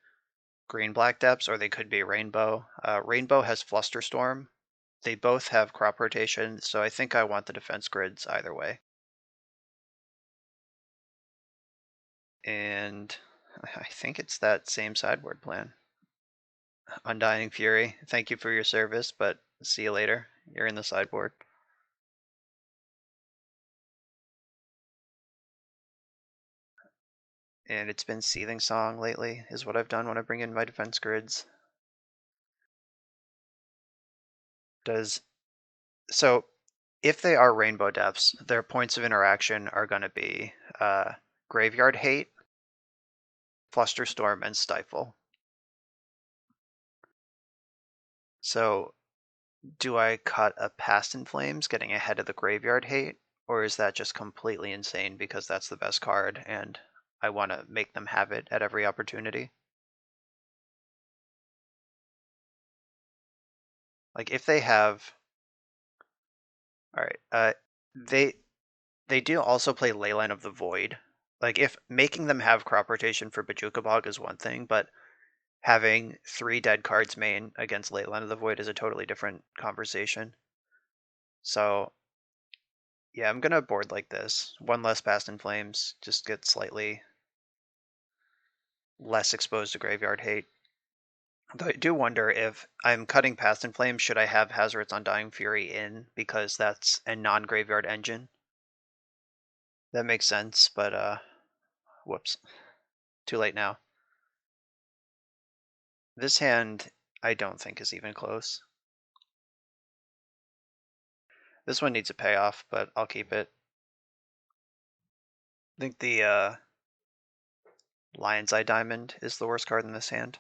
Speaker 2: green-black depths, or they could be Rainbow. Rainbow has Flusterstorm. They both have crop rotation, so I think I want the defense grids either way. And I think it's that same sideboard plan. Undying Fury, thank you for your service, but see you later. You're in the sideboard. And it's been Seething Song lately, is what I've done when I bring in my defense grids. So if they are Rainbow Depths, their points of interaction are going to be Graveyard Hate, Flusterstorm, and Stifle. So do I cut a Past in Flames getting ahead of the Graveyard Hate, or is that just completely insane because that's the best card and I want to make them have it at every opportunity? Like if they have, all right, they do also play Leyline of the Void. Like if making them have crop rotation for Bajuka Bog is one thing, but having 3 dead cards main against Leyline of the Void is a totally different conversation. So yeah, I'm gonna board like this. One less Past in Flames, just get slightly less exposed to Graveyard Hate. Though I do wonder if I'm cutting Past in Flames, should I have Hazard's Undying Fury in because that's a non-graveyard engine? That makes sense, but whoops. Too late now. This hand I don't think is even close. This one needs a payoff, but I'll keep it. I think the Lion's Eye Diamond is the worst card in this hand.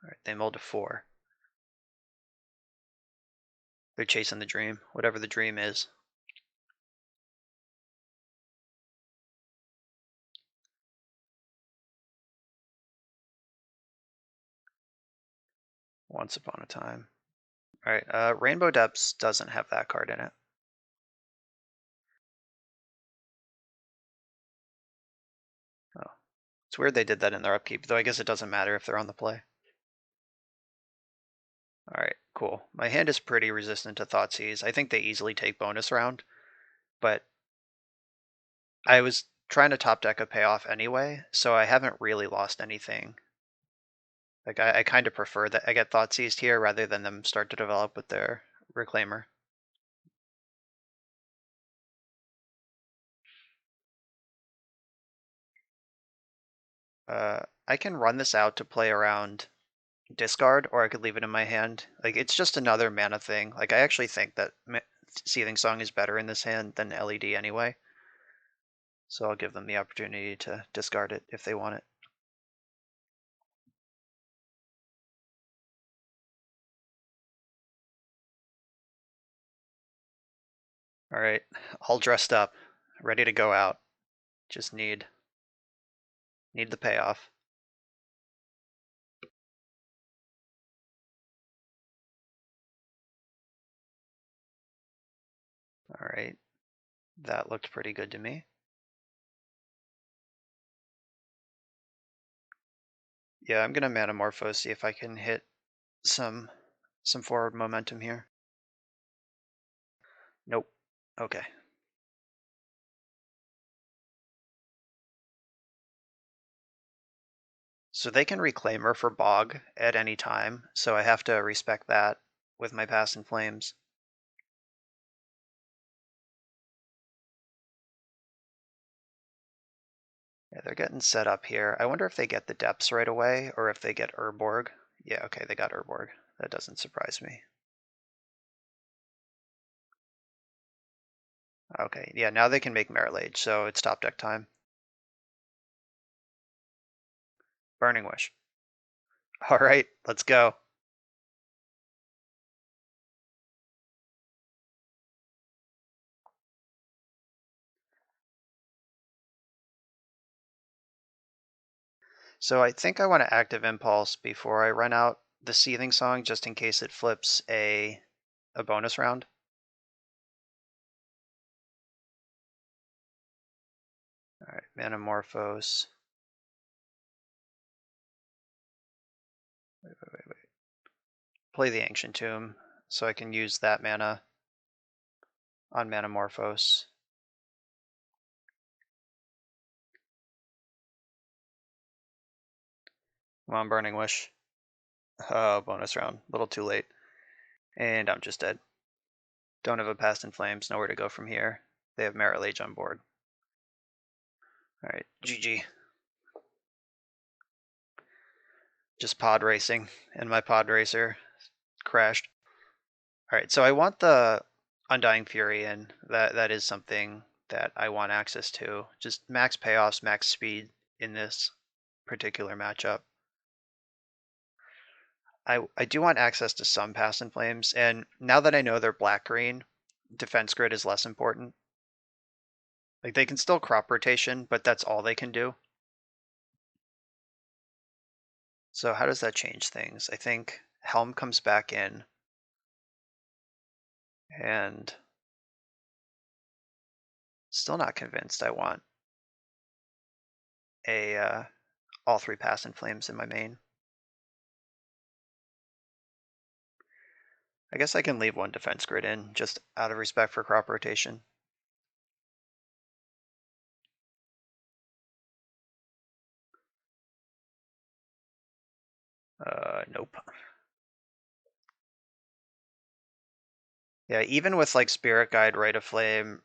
Speaker 2: Alright, they mulled to 4. They're chasing the dream, whatever the dream is. Once upon a time. Alright, Rainbow Depths doesn't have that card in it. Oh. It's weird they did that in their upkeep, though I guess it doesn't matter if they're on the play. Alright, cool. My hand is pretty resistant to Thoughtseize. I think they easily take bonus round, but I was trying to top deck a payoff anyway, so I haven't really lost anything. Like I kind of prefer that I get Thoughtseized here rather than them start to develop with their Reclaimer. I can run this out to play around discard, or I could leave it in my hand. Like it's just another mana thing. Like I actually think that Seething Song is better in this hand than LED anyway. So I'll give them the opportunity to discard it if they want it. All right, all dressed up, ready to go out. Just need Need the payoff. All right, that looked pretty good to me. Yeah, I'm gonna Manamorphose, see if I can hit some forward momentum here. Nope. Okay. So they can reclaim her for Bog at any time, so I have to respect that with my Past in Flames. Yeah, they're getting set up here. I wonder if they get the depths right away, or if they get Urborg. Yeah, okay, they got Urborg. That doesn't surprise me. Okay, yeah, now they can make Merilage, so it's top deck time. Burning Wish. All right, let's go. So I think I want to active Impulse before I run out the Seething Song, just in case it flips a bonus round. All right, Manamorphose. Wait. Play the Ancient Tomb so I can use that mana on Manamorphose. Come on, Burning Wish. Oh, bonus round. A little too late. And I'm just dead. Don't have a Past in Flames. Nowhere to go from here. They have Merilage on board. All right, GG. Just pod racing, and my pod racer crashed. All right, so I want the Undying Fury in. That is something that I want access to. Just max payoffs, max speed in this particular matchup. I do want access to some Past in Flames, and now that I know they're black-green, Defense Grid is less important. Like, they can still crop rotation, but that's all they can do. So how does that change things? I think Helm comes back in, and still not convinced I want a all 3 Past in Flames in my main. I guess I can leave 1 Defense Grid in, just out of respect for crop rotation. Nope. Yeah, even with like Spirit Guide, Rite of Flame,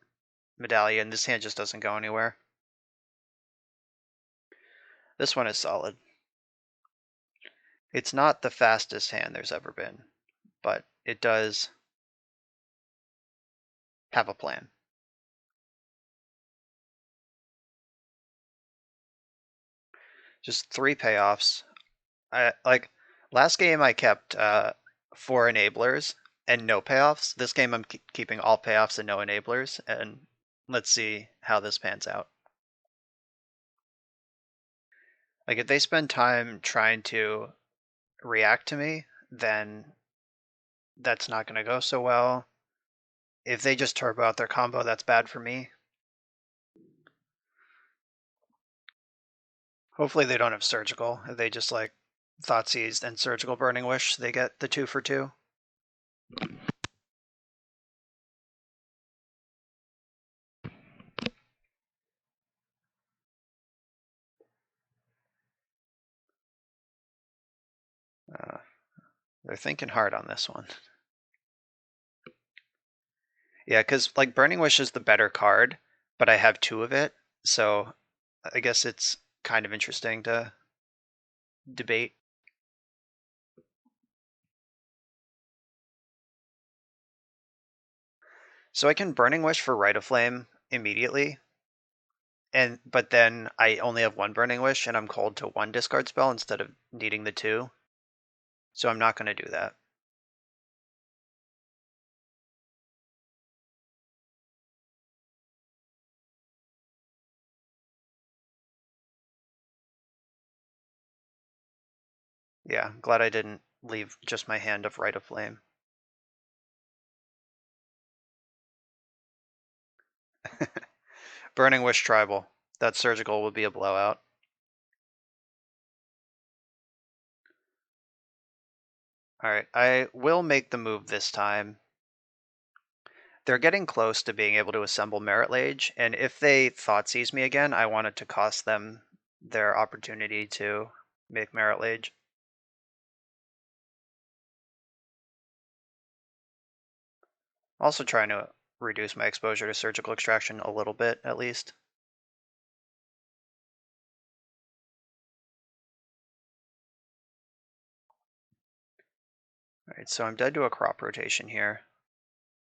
Speaker 2: Medallion, this hand just doesn't go anywhere. This one is solid. It's not the fastest hand there's ever been, but it does have a plan. Just 3 payoffs. Like last game I kept 4 enablers and no payoffs. This game I'm keeping all payoffs and no enablers, and let's see how this pans out. Like if they spend time trying to react to me, then that's not going to go so well. If they just turbo out their combo, that's bad for me. Hopefully they don't have Surgical. If they just like Thoughtseize and Surgical Burning Wish, they get the 2 for 2. They're thinking hard on this one. Yeah, because like Burning Wish is the better card, but I have 2 of it, so I guess it's kind of interesting to debate. So I can Burning Wish for Rite of Flame immediately, but then I only have 1 Burning Wish, and I'm cold to 1 discard spell instead of needing the 2. So I'm not going to do that. Yeah, I'm glad I didn't leave just my hand of Rite of Flame. Burning Wish Tribal. That surgical would be a blowout. Alright, I will make the move this time. They're getting close to being able to assemble Merit Lage, and if they Thoughtseize me again, I want it to cost them their opportunity to make Merit Lage. Also trying to reduce my exposure to surgical extraction a little bit, at least. Alright, so I'm dead to a crop rotation here.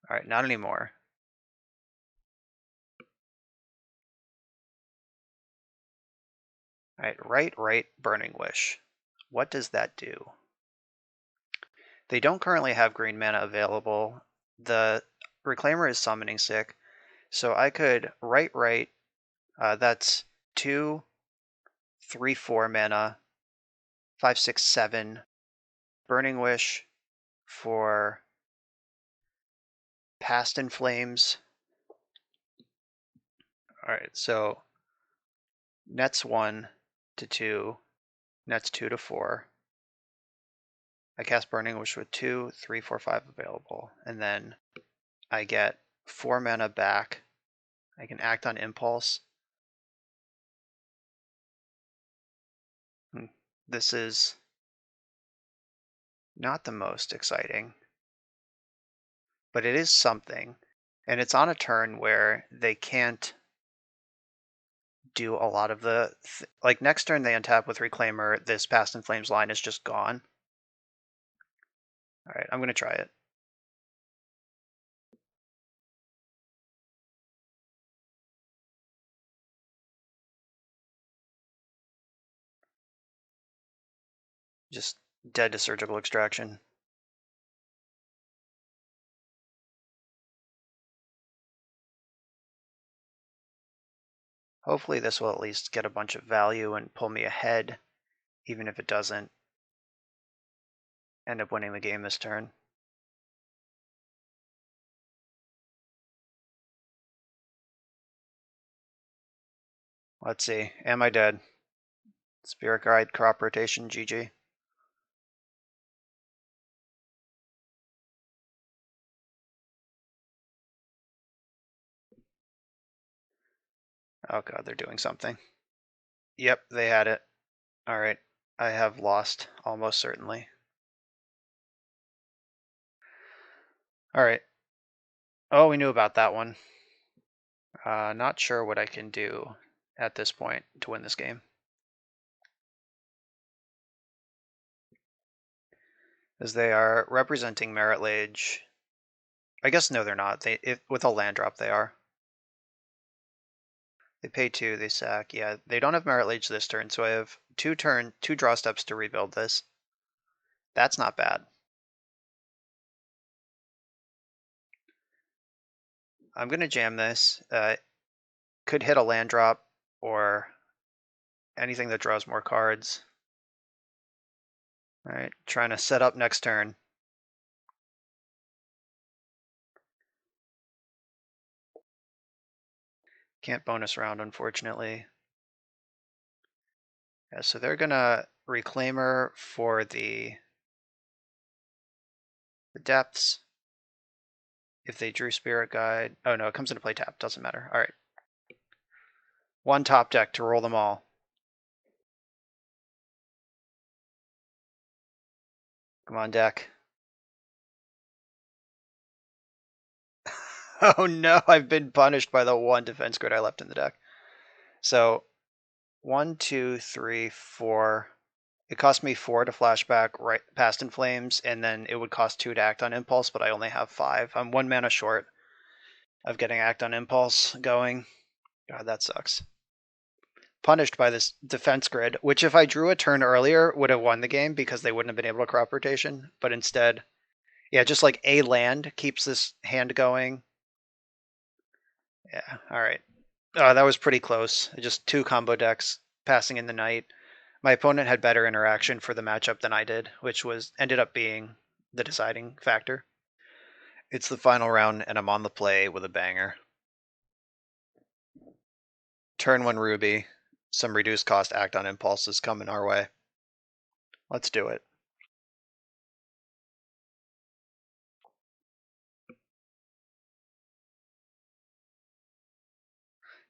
Speaker 2: Alright, not anymore. Alright, right, Burning Wish. What does that do? They don't currently have green mana available. The Reclaimer is summoning sick, so I could right, that's 2, 3, 4 mana, 5, 6, 7, Burning Wish for Past in Flames. Alright, so nets 1 to 2, nets 2 to 4. I cast Burning Wish with 2, 3, 4, 5 available, and then I get 4 mana back. I can act on Impulse. This is not the most exciting, but it is something. And it's on a turn where they can't do a lot of the... like, next turn they untap with Reclaimer, this Past in Flames line is just gone. Alright, I'm going to try it. Just dead to Surgical Extraction. Hopefully this will at least get a bunch of value and pull me ahead, even if it doesn't end up winning the game this turn. Let's see. Am I dead? Spirit Guide, crop rotation, GG. Oh god, they're doing something. Yep, they had it. Alright, I have lost, almost certainly. Alright. Oh, we knew about that one. Not sure what I can do at this point to win this game. As they are representing Merit Lage. I guess no, they're not. With a land drop, they are. They pay 2, they sack. Yeah, they don't have Merit Lage this turn, so I have 2 draw steps to rebuild this. That's not bad. I'm gonna jam this. Could hit a land drop or anything that draws more cards. Alright, trying to set up next turn. Can't bonus round, unfortunately. Yeah, so they're gonna Reclaimer for the depths. If they drew Spirit Guide. Oh no, it comes into play tap. Doesn't matter. Alright. 1 top deck to roll them all. Come on, deck. Oh no, I've been punished by the 1 defense grid I left in the deck. So 1, 2, 3, 4. It cost me 4 to flashback right Past in Flames, and then it would cost 2 to act on Impulse, but I only have 5. I'm 1 mana short of getting act on Impulse going. God, that sucks. Punished by this defense grid, which if I drew a turn earlier would have won the game because they wouldn't have been able to crop rotation, but instead, yeah, just like a land keeps this hand going. Yeah, all right. That was pretty close. Just 2 combo decks passing in the night. My opponent had better interaction for the matchup than I did, which ended up being the deciding factor. It's the final round, and I'm on the play with a banger. Turn 1 Ruby, some reduced cost act on impulses coming our way. Let's do it.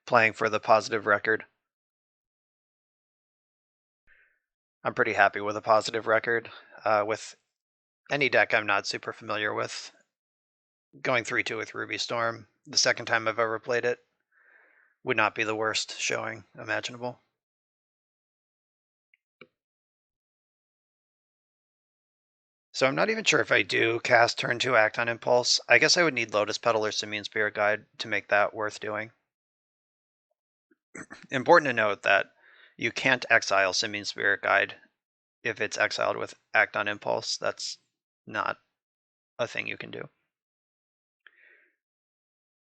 Speaker 2: Playing for the positive record. I'm pretty happy with a positive record. With any deck I'm not super familiar with, going 3-2 with Ruby Storm, the second time I've ever played it, would not be the worst showing imaginable. So I'm not even sure if I do cast turn 2 act on impulse. I guess I would need Lotus Petal or Simian Spirit Guide to make that worth doing. Important to note that you can't exile Simian Spirit Guide if it's exiled with act on impulse. That's not a thing you can do.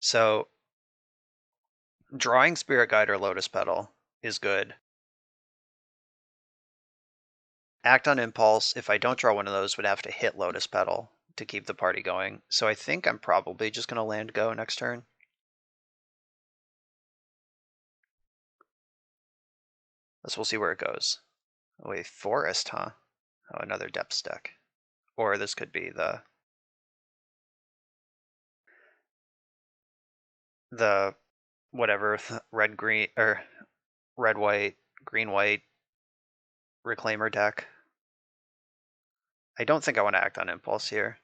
Speaker 2: So drawing Spirit Guide or Lotus Petal is good. Act on impulse, if I don't draw one of those, would have to hit Lotus Petal to keep the party going. So I think I'm probably just going to land go next turn. We'll see where it goes. Oh, a forest, huh? Oh, another depth deck. Or this could be the whatever red green or red white green white reclaimer deck. I don't think I want to act on impulse here.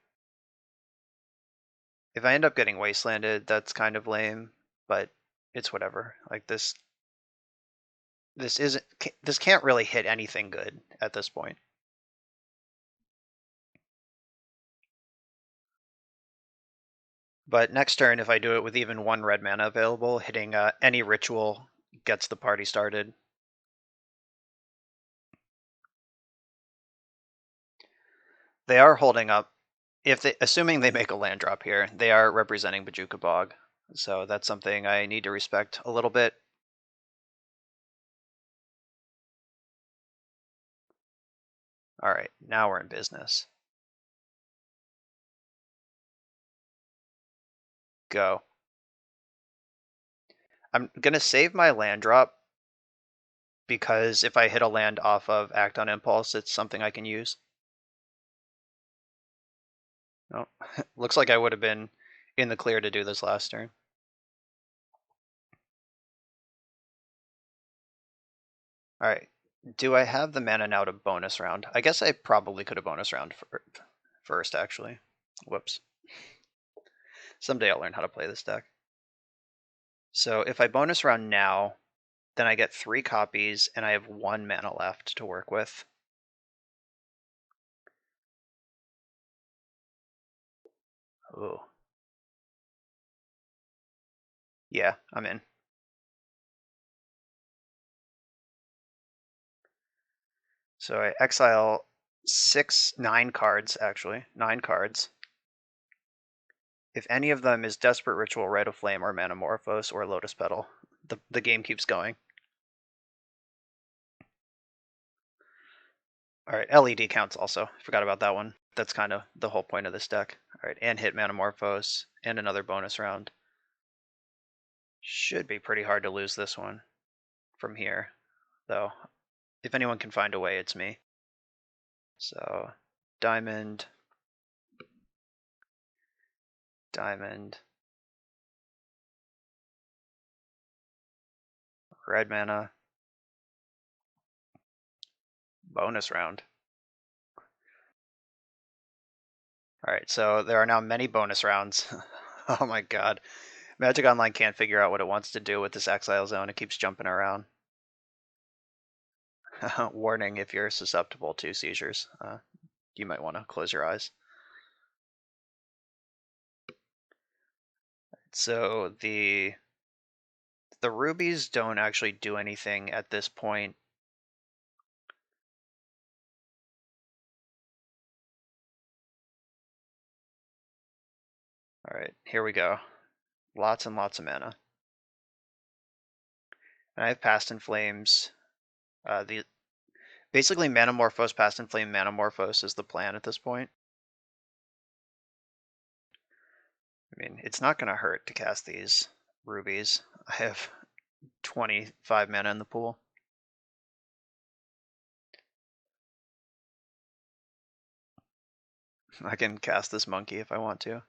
Speaker 2: If I end up getting wastelanded, that's kind of lame, but it's whatever. Like this can't really hit anything good at this point. But next turn, if I do it with even one red mana available, hitting any ritual gets the party started. They are holding up. Assuming they make a land drop here, they are representing Bojuka Bog. So that's something I need to respect a little bit. All right, now we're in business. Go. I'm going to save my land drop because if I hit a land off of Act on Impulse, it's something I can use. Oh, looks like I would have been in the clear to do this last turn. All right. Do I have the mana now to bonus round? I guess I probably could have bonus round first, actually. Whoops. Someday I'll learn how to play this deck. So if I bonus round now, then I get 3 copies and I have 1 mana left to work with. Ooh. Yeah, I'm in. So I exile 9 cards, actually. 9 cards. If any of them is Desperate Ritual, Rite of Flame, or Manamorphose, or Lotus Petal, the game keeps going. Alright, LED counts also. Forgot about that one. That's kind of the whole point of this deck. Alright, and hit Manamorphose, and another bonus round. Should be pretty hard to lose this one from here, though. If anyone can find a way, it's me. So, diamond, diamond, red mana, bonus round. Alright, so there are now many bonus rounds. Oh my god. Magic Online can't figure out what it wants to do with this exile zone. It keeps jumping around. Warning if you're susceptible to seizures. You might want to close your eyes. So the rubies don't actually do anything at this point. Alright, here we go. Lots and lots of mana. And I have Past in Flames. Basically, Manamorphose, Past and Flame, Manamorphose is the plan at this point. I mean, it's not going to hurt to cast these rubies. I have 25 mana in the pool. I can cast this monkey if I want to.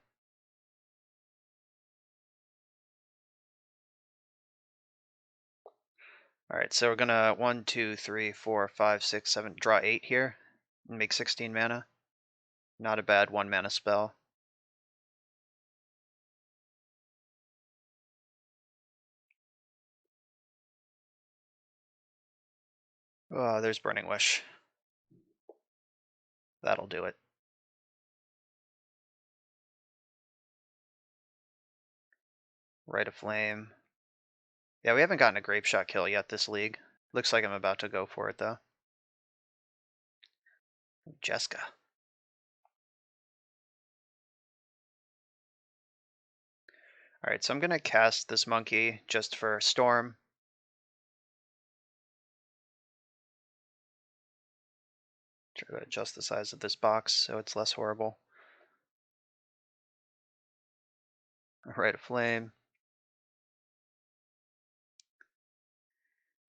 Speaker 2: Alright, so we're gonna 1, 2, 3, 4, 5, 6, 7, draw 8 here and make 16 mana. Not a bad 1 mana spell. Oh, there's Burning Wish. That'll do it. Rite of Flame. Yeah, we haven't gotten a Grape Shot kill yet this league. Looks like I'm about to go for it though. Jeska. Alright, so I'm gonna cast this monkey just for Storm. Try to adjust the size of this box so it's less horrible. Rite of Flame.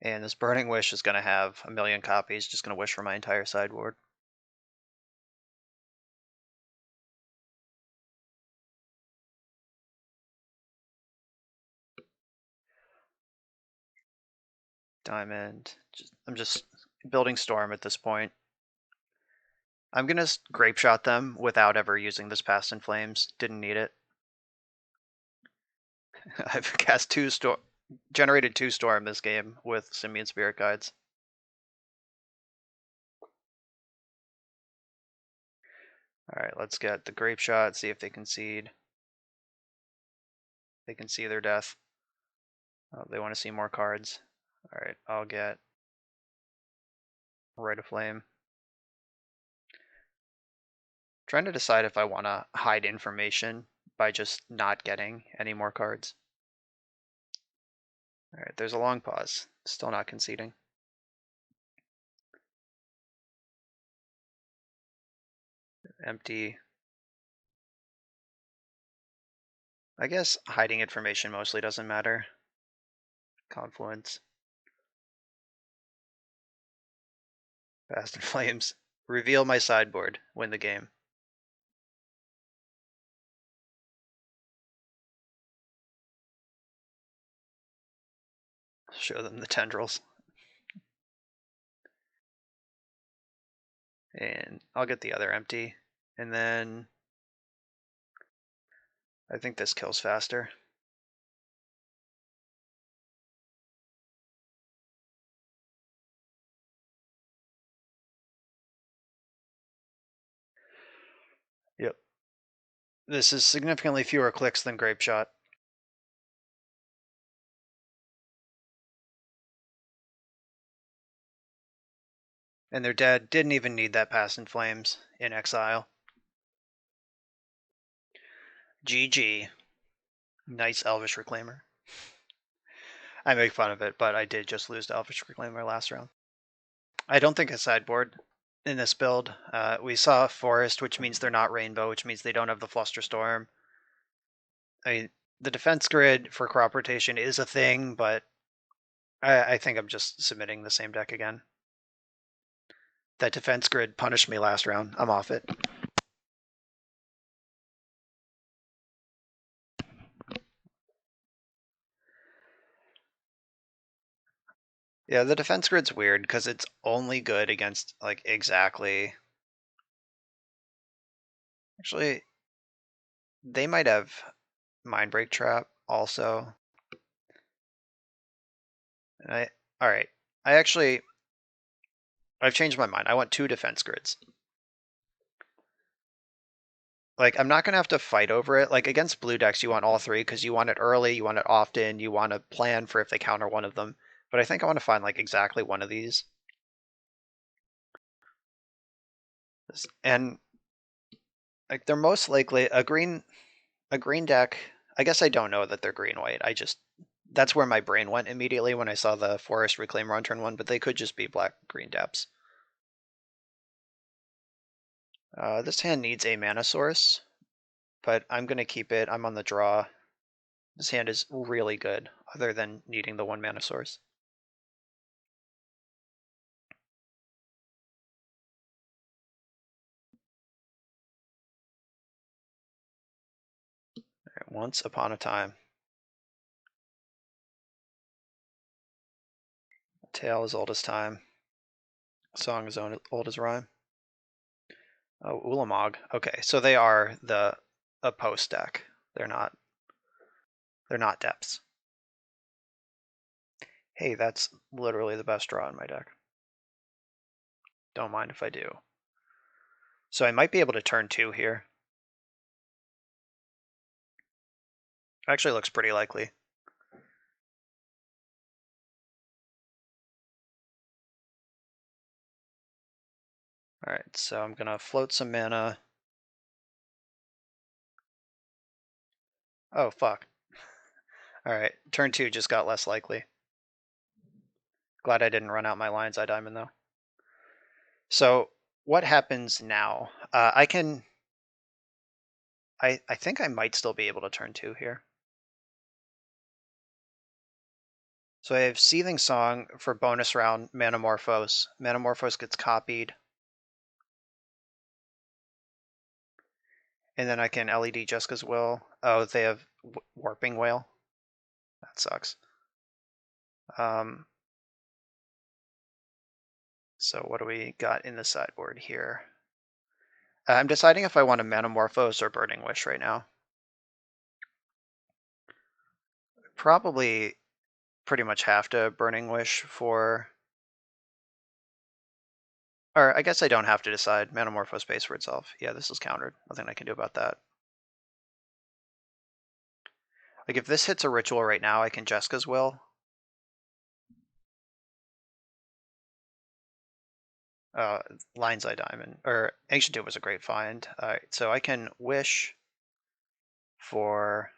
Speaker 2: And this Burning Wish is gonna have a million copies, just gonna wish for my entire sideboard. Diamond. I'm just building Storm at this point. I'm gonna Grape Shot them without ever using this Past in Flames. Didn't need it. I've cast generated 2 Storm this game with Simian Spirit Guides. Alright, let's get the Grape Shot, see if they concede. They can see their death. Oh, they want to see more cards. Alright, I'll get Rite of Flame. Trying to decide if I want to hide information by just not getting any more cards. Alright, there's a long pause. Still not conceding. Empty. I guess hiding information mostly doesn't matter. Confluence. Past in Flames. Reveal my sideboard. Win the game. Show them the tendrils. And I'll get the other empty. And then I think this kills faster. Yep. This is significantly fewer clicks than Grape Shot. And their dead didn't even need that Past in Flames in exile. GG. Nice Elvish Reclaimer. I make fun of it, but I did just lose to Elvish Reclaimer last round. I don't think a sideboard in this build. We saw Forest, which means they're not Rainbow, which means they don't have the Flusterstorm. I mean, the defense grid for crop rotation is a thing, but I think I'm just submitting the same deck again. That defense grid punished me last round. I'm off it. Yeah, the defense grid's weird because it's only good against like exactly. Actually, they might have Mindbreak Trap also. And alright. I've changed my mind. I want 2 defense grids. Like, I'm not gonna have to fight over it. Like, against blue decks, you want all 3 because you want it early, you want it often, you want to plan for if they counter one of them. But I think I want to find like exactly one of these. And like they're most likely a green deck. I guess I don't know that they're green-white. That's where my brain went immediately when I saw the Forest Reclaimer on turn 1, but they could just be black-green depths. This hand needs a mana source, but I'm going to keep it. I'm on the draw. This hand is really good, other than needing the 1 mana source. Right, once upon a time. A tale as old as time. A song as old as rhyme. Oh, Ulamog. Okay, so they are a post deck. They're not depths. Hey, that's literally the best draw in my deck. Don't mind if I do. So I might be able to turn 2 here. Actually looks pretty likely. Alright, so I'm gonna float some mana. Oh, fuck. Alright, turn 2 just got less likely. Glad I didn't run out my Lion's Eye Diamond, though. So, what happens now? I think I might still be able to turn 2 here. So I have Seething Song for bonus round Manamorphose. Manamorphose gets copied. And then I can LED Jessica's Will. Oh, they have Warping Whale. That sucks. So what do we got in the sideboard here? I'm deciding if I want a Manamorphose or Burning Wish right now. Probably pretty much have to Burning Wish for... Or I guess I don't have to decide. Manamorphose pays for itself. Yeah, this is countered. Nothing I can do about that. Like if this hits a ritual right now, I can Jessica's Will. Lion's Eye Diamond, or Ancient Tomb was a great find. Alright, so I can wish for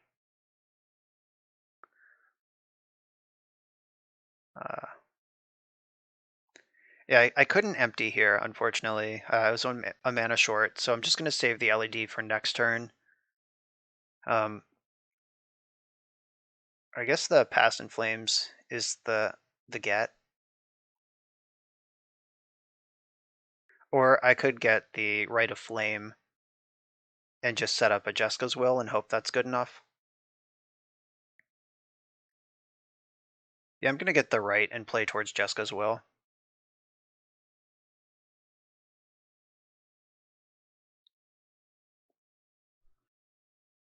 Speaker 2: yeah, I couldn't empty here, unfortunately. I was on a mana short, so I'm just going to save the LED for next turn. I guess the Past in Flames is the get. Or I could get the Rite of Flame and just set up a Jessica's Will and hope that's good enough. Yeah, I'm going to get the Rite and play towards Jessica's Will.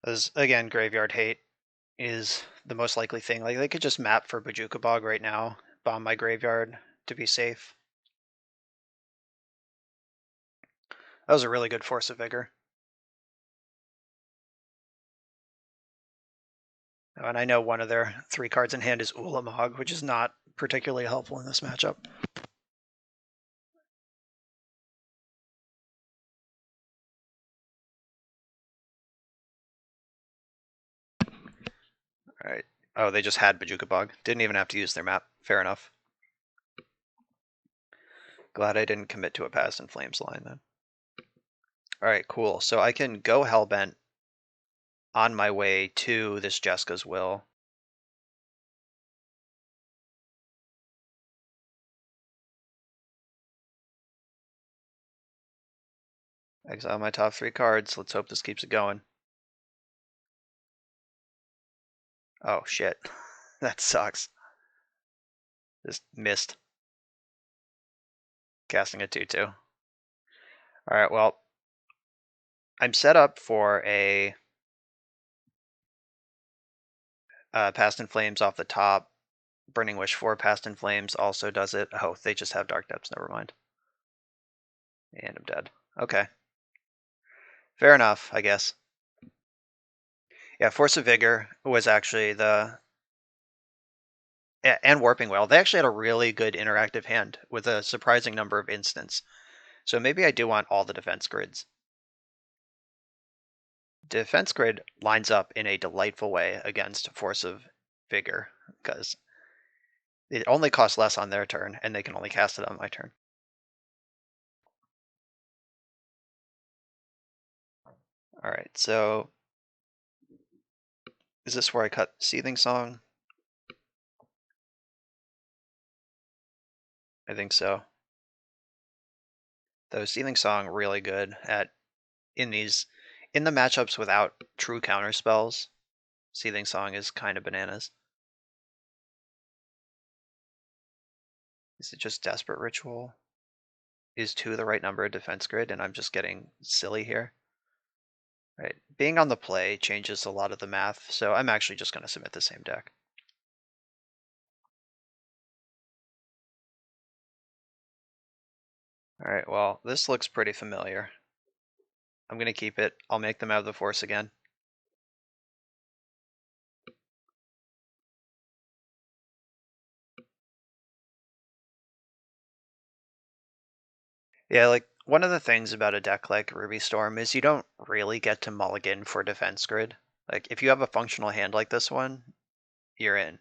Speaker 2: As again, Graveyard Hate is the most likely thing. Like they could just map for Bojuka Bog right now, bomb my graveyard to be safe. That was a really good Force of Vigor. Oh, and I know one of their 3 cards in hand is Ulamog, which is not particularly helpful in this matchup. Alright. Oh, they just had Bojuka Bog. Didn't even have to use their map. Fair enough. Glad I didn't commit to a Past in Flames line then. Alright, cool. So I can go Hellbent on my way to this Jessica's Will. Exile my top 3 cards. Let's hope this keeps it going. Oh, shit. That sucks. Just missed. Casting a 2/2. Alright, well, I'm set up for a Past in Flames off the top. Burning Wish 4 Past in Flames also does it. Oh, they just have Dark Depths, never mind. And I'm dead. Okay. Fair enough, I guess. Yeah, Force of Vigor was actually the... And Warping Whale. They actually had a really good interactive hand with a surprising number of instants. So maybe I do want all the defense grids. Defense grid lines up in a delightful way against Force of Vigor, because it only costs less on their turn, and they can only cast it on my turn. All right, so is this where I cut Seething Song? I think so. Though Seething Song really good at in the matchups without true counter spells. Seething Song is kind of bananas. Is it just Desperate Ritual? Is 2 the right number of defense grid and I'm just getting silly here? Right. Being on the play changes a lot of the math, so I'm actually just going to submit the same deck. All right, well, this looks pretty familiar. I'm going to keep it. I'll make them have the force again. Yeah, like one of the things about a deck like Ruby Storm is you don't really get to mulligan for defense grid. Like if you have a functional hand like this one, you're in.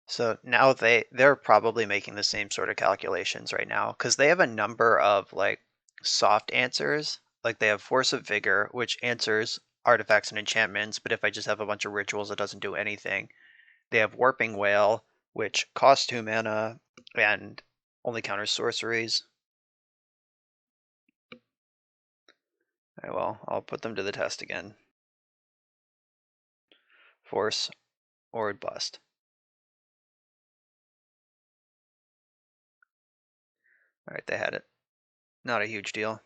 Speaker 2: So now they're probably making the same sort of calculations right now because they have a number of like soft answers. Like they have Force of Vigor, which answers artifacts and enchantments, but if I just have a bunch of rituals, it doesn't do anything. They have Warping Whale, which costs 2 mana and only counters sorceries. Alright, well, I'll put them to the test again. Force or bust. Alright, they had it. Not a huge deal.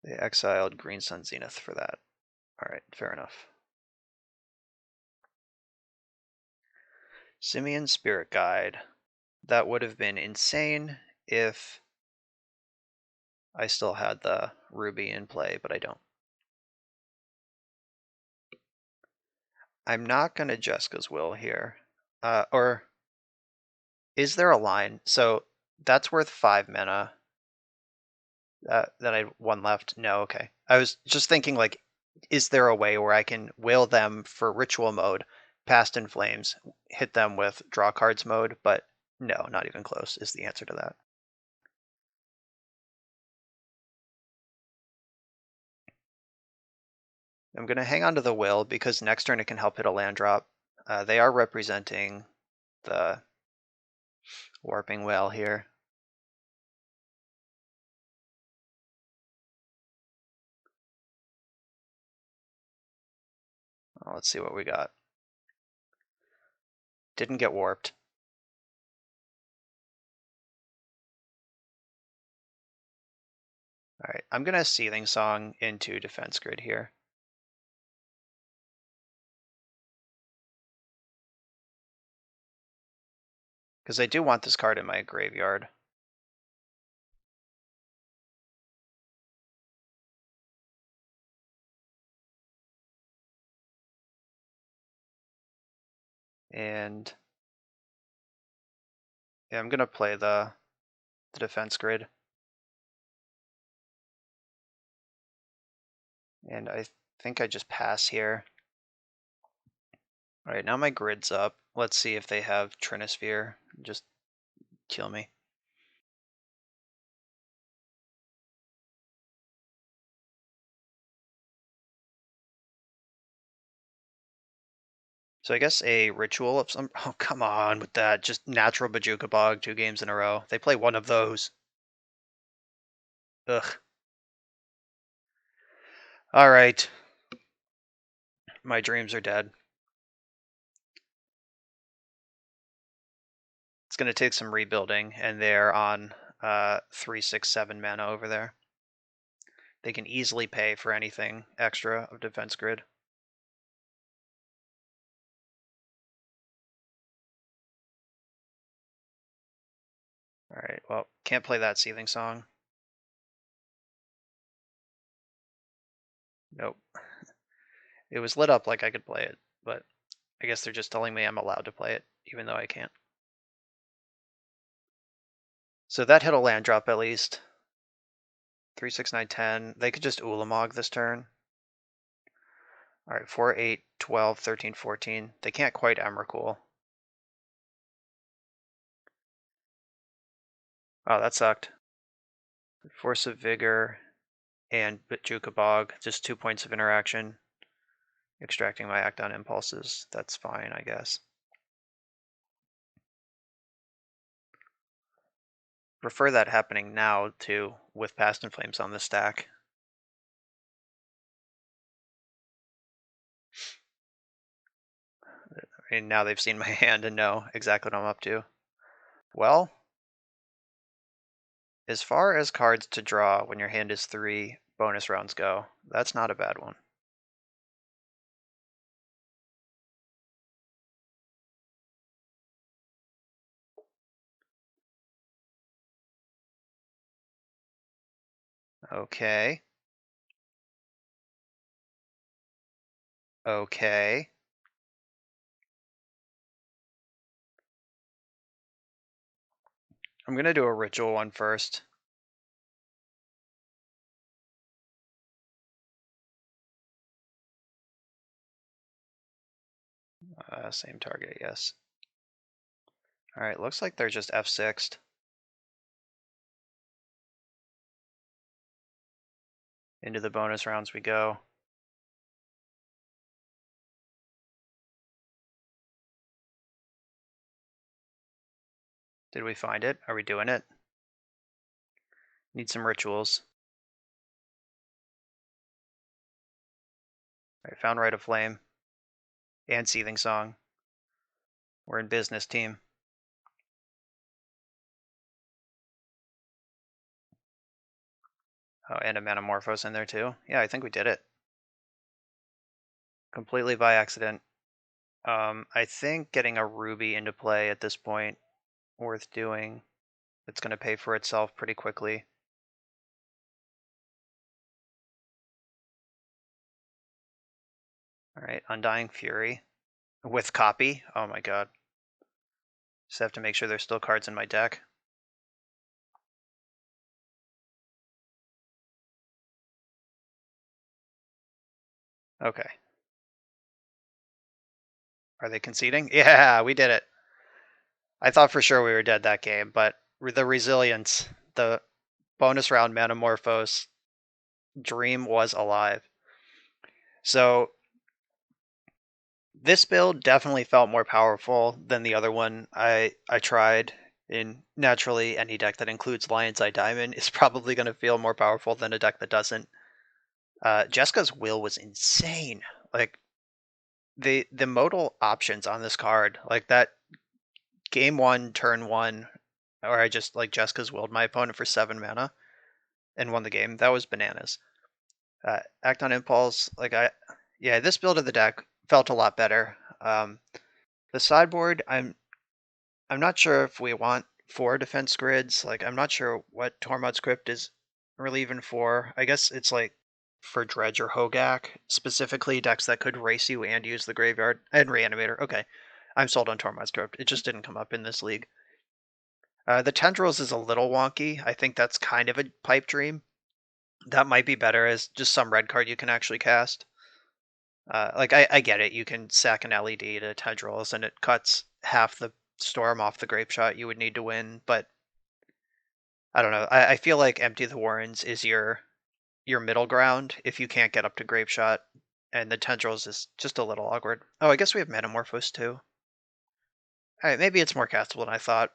Speaker 2: They exiled Green Sun Zenith for that. Alright, fair enough. Simeon Spirit Guide. That would have been insane if I still had the Ruby in play, but I don't. I'm not going to Jeska's Will here. Or is there a line? So that's worth 5 mana. That I had 1 left? No, okay. I was just thinking, like, is there a way where I can will them for ritual mode, Past in Flames, hit them with draw cards mode? But no, not even close is the answer to that. I'm going to hang on to the will because next turn it can help hit a land drop. They are representing the Warping Whale here. Well, let's see what we got. Didn't get warped. All right, I'm going to Seething Song into Defense Grid here. Because I do want this card in my graveyard. And yeah, I'm going to play the Defense Grid. And I think I just pass here. All right, now my grid's up. Let's see if they have Trinisphere. Just kill me. So I guess a ritual of some. Oh, come on with that. Just natural Bajuka Bog 2 games in a row. They play one of those. Ugh. All right. My dreams are dead. It's going to take some rebuilding, and they're on 3, 6, 7 mana over there. They can easily pay for anything extra of Defense Grid. All right, well, can't play that Seething Song. Nope. It was lit up like I could play it, but I guess they're just telling me I'm allowed to play it, even though I can't. So that hit a land drop at least. 3, 6, 9, 10. They could just Ulamog this turn. All right, 4, 8, 12, 13, 14. They can't quite Emrakul. Oh, that sucked. Force of Vigor and Jukabog, just 2 points of interaction. Extracting my act on impulses. That's fine, I guess. Prefer that happening now, too, with Past in Flames on the stack. I mean, now they've seen my hand and know exactly what I'm up to. Well, as far as cards to draw when your hand is 3 bonus rounds go, that's not a bad one. Okay. Okay. I'm gonna do a ritual one first. Same target, yes. All right, looks like they're just F6'd. Into the bonus rounds we go. Did we find it? Are we doing it? Need some rituals. All right, found Rite of Flame and Seething Song. We're in business, team. Oh, and a Metamorphose in there too. Yeah, I think we did it. Completely by accident. I think getting a Ruby into play at this point, worth doing. It's going to pay for itself pretty quickly. All right, Undying Fury with copy. Oh my god. Just have to make sure there's still cards in my deck. Okay. Are they conceding? Yeah, we did it. I thought for sure we were dead that game, but the resilience, the bonus round Metamorphose dream was alive. So this build definitely felt more powerful than the other one I tried. In naturally, any deck that includes Lion's Eye Diamond is probably going to feel more powerful than a deck that doesn't. Jeska's Will was insane. Like the modal options on this card, like that game 1, turn 1, where I just like Jeska's Willed my opponent for 7 mana and won the game. That was bananas. Act on Impulse, yeah, this build of the deck felt a lot better. The sideboard, I'm not sure if we want 4 defense grids. Like, I'm not sure what Tormod's Crypt is really even for. I guess it's like for Dredge or Hogak, specifically decks that could race you and use the graveyard and Reanimator. Okay, I'm sold on Tormod's Crypt. It just didn't come up in this league. The Tendrils is a little wonky. I think that's kind of a pipe dream. That might be better as just some red card you can actually cast. I get it. You can sack an LED to Tendrils and it cuts half the storm off the grape shot you would need to win, but I don't know. I feel like Empty the Warrens is your middle ground if you can't get up to grape shot, and the Tendrils is just a little awkward. Oh, I guess we have Metamorphose too. All right, maybe it's more castable than I thought.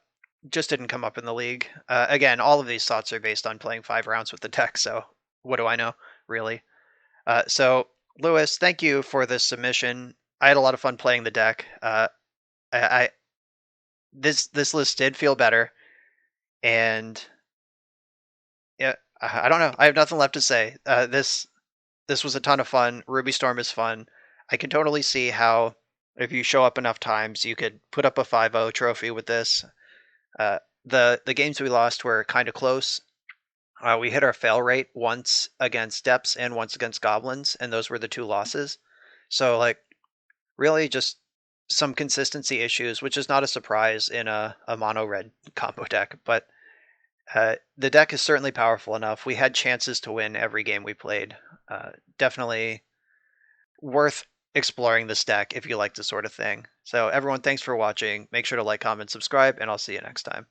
Speaker 2: Just didn't come up in the league. Again, all of these thoughts are based on playing 5 rounds with the deck, so what do I know, really? So, Lewis, thank you for this submission. I had a lot of fun playing the deck. I this list did feel better, and yeah, I don't know. I have nothing left to say. This was a ton of fun. Ruby Storm is fun. I can totally see how if you show up enough times, you could put up a 5-0 trophy with this. The games we lost were kind of close. We hit our fail rate once against Depths and once against Goblins, and those were the 2 losses. So like really just some consistency issues, which is not a surprise in a mono red combo deck, but the deck is certainly powerful enough. We had chances to win every game we played. Definitely worth exploring this deck if you like this sort of thing. So everyone, thanks for watching. Make sure to like, comment, subscribe, and I'll see you next time.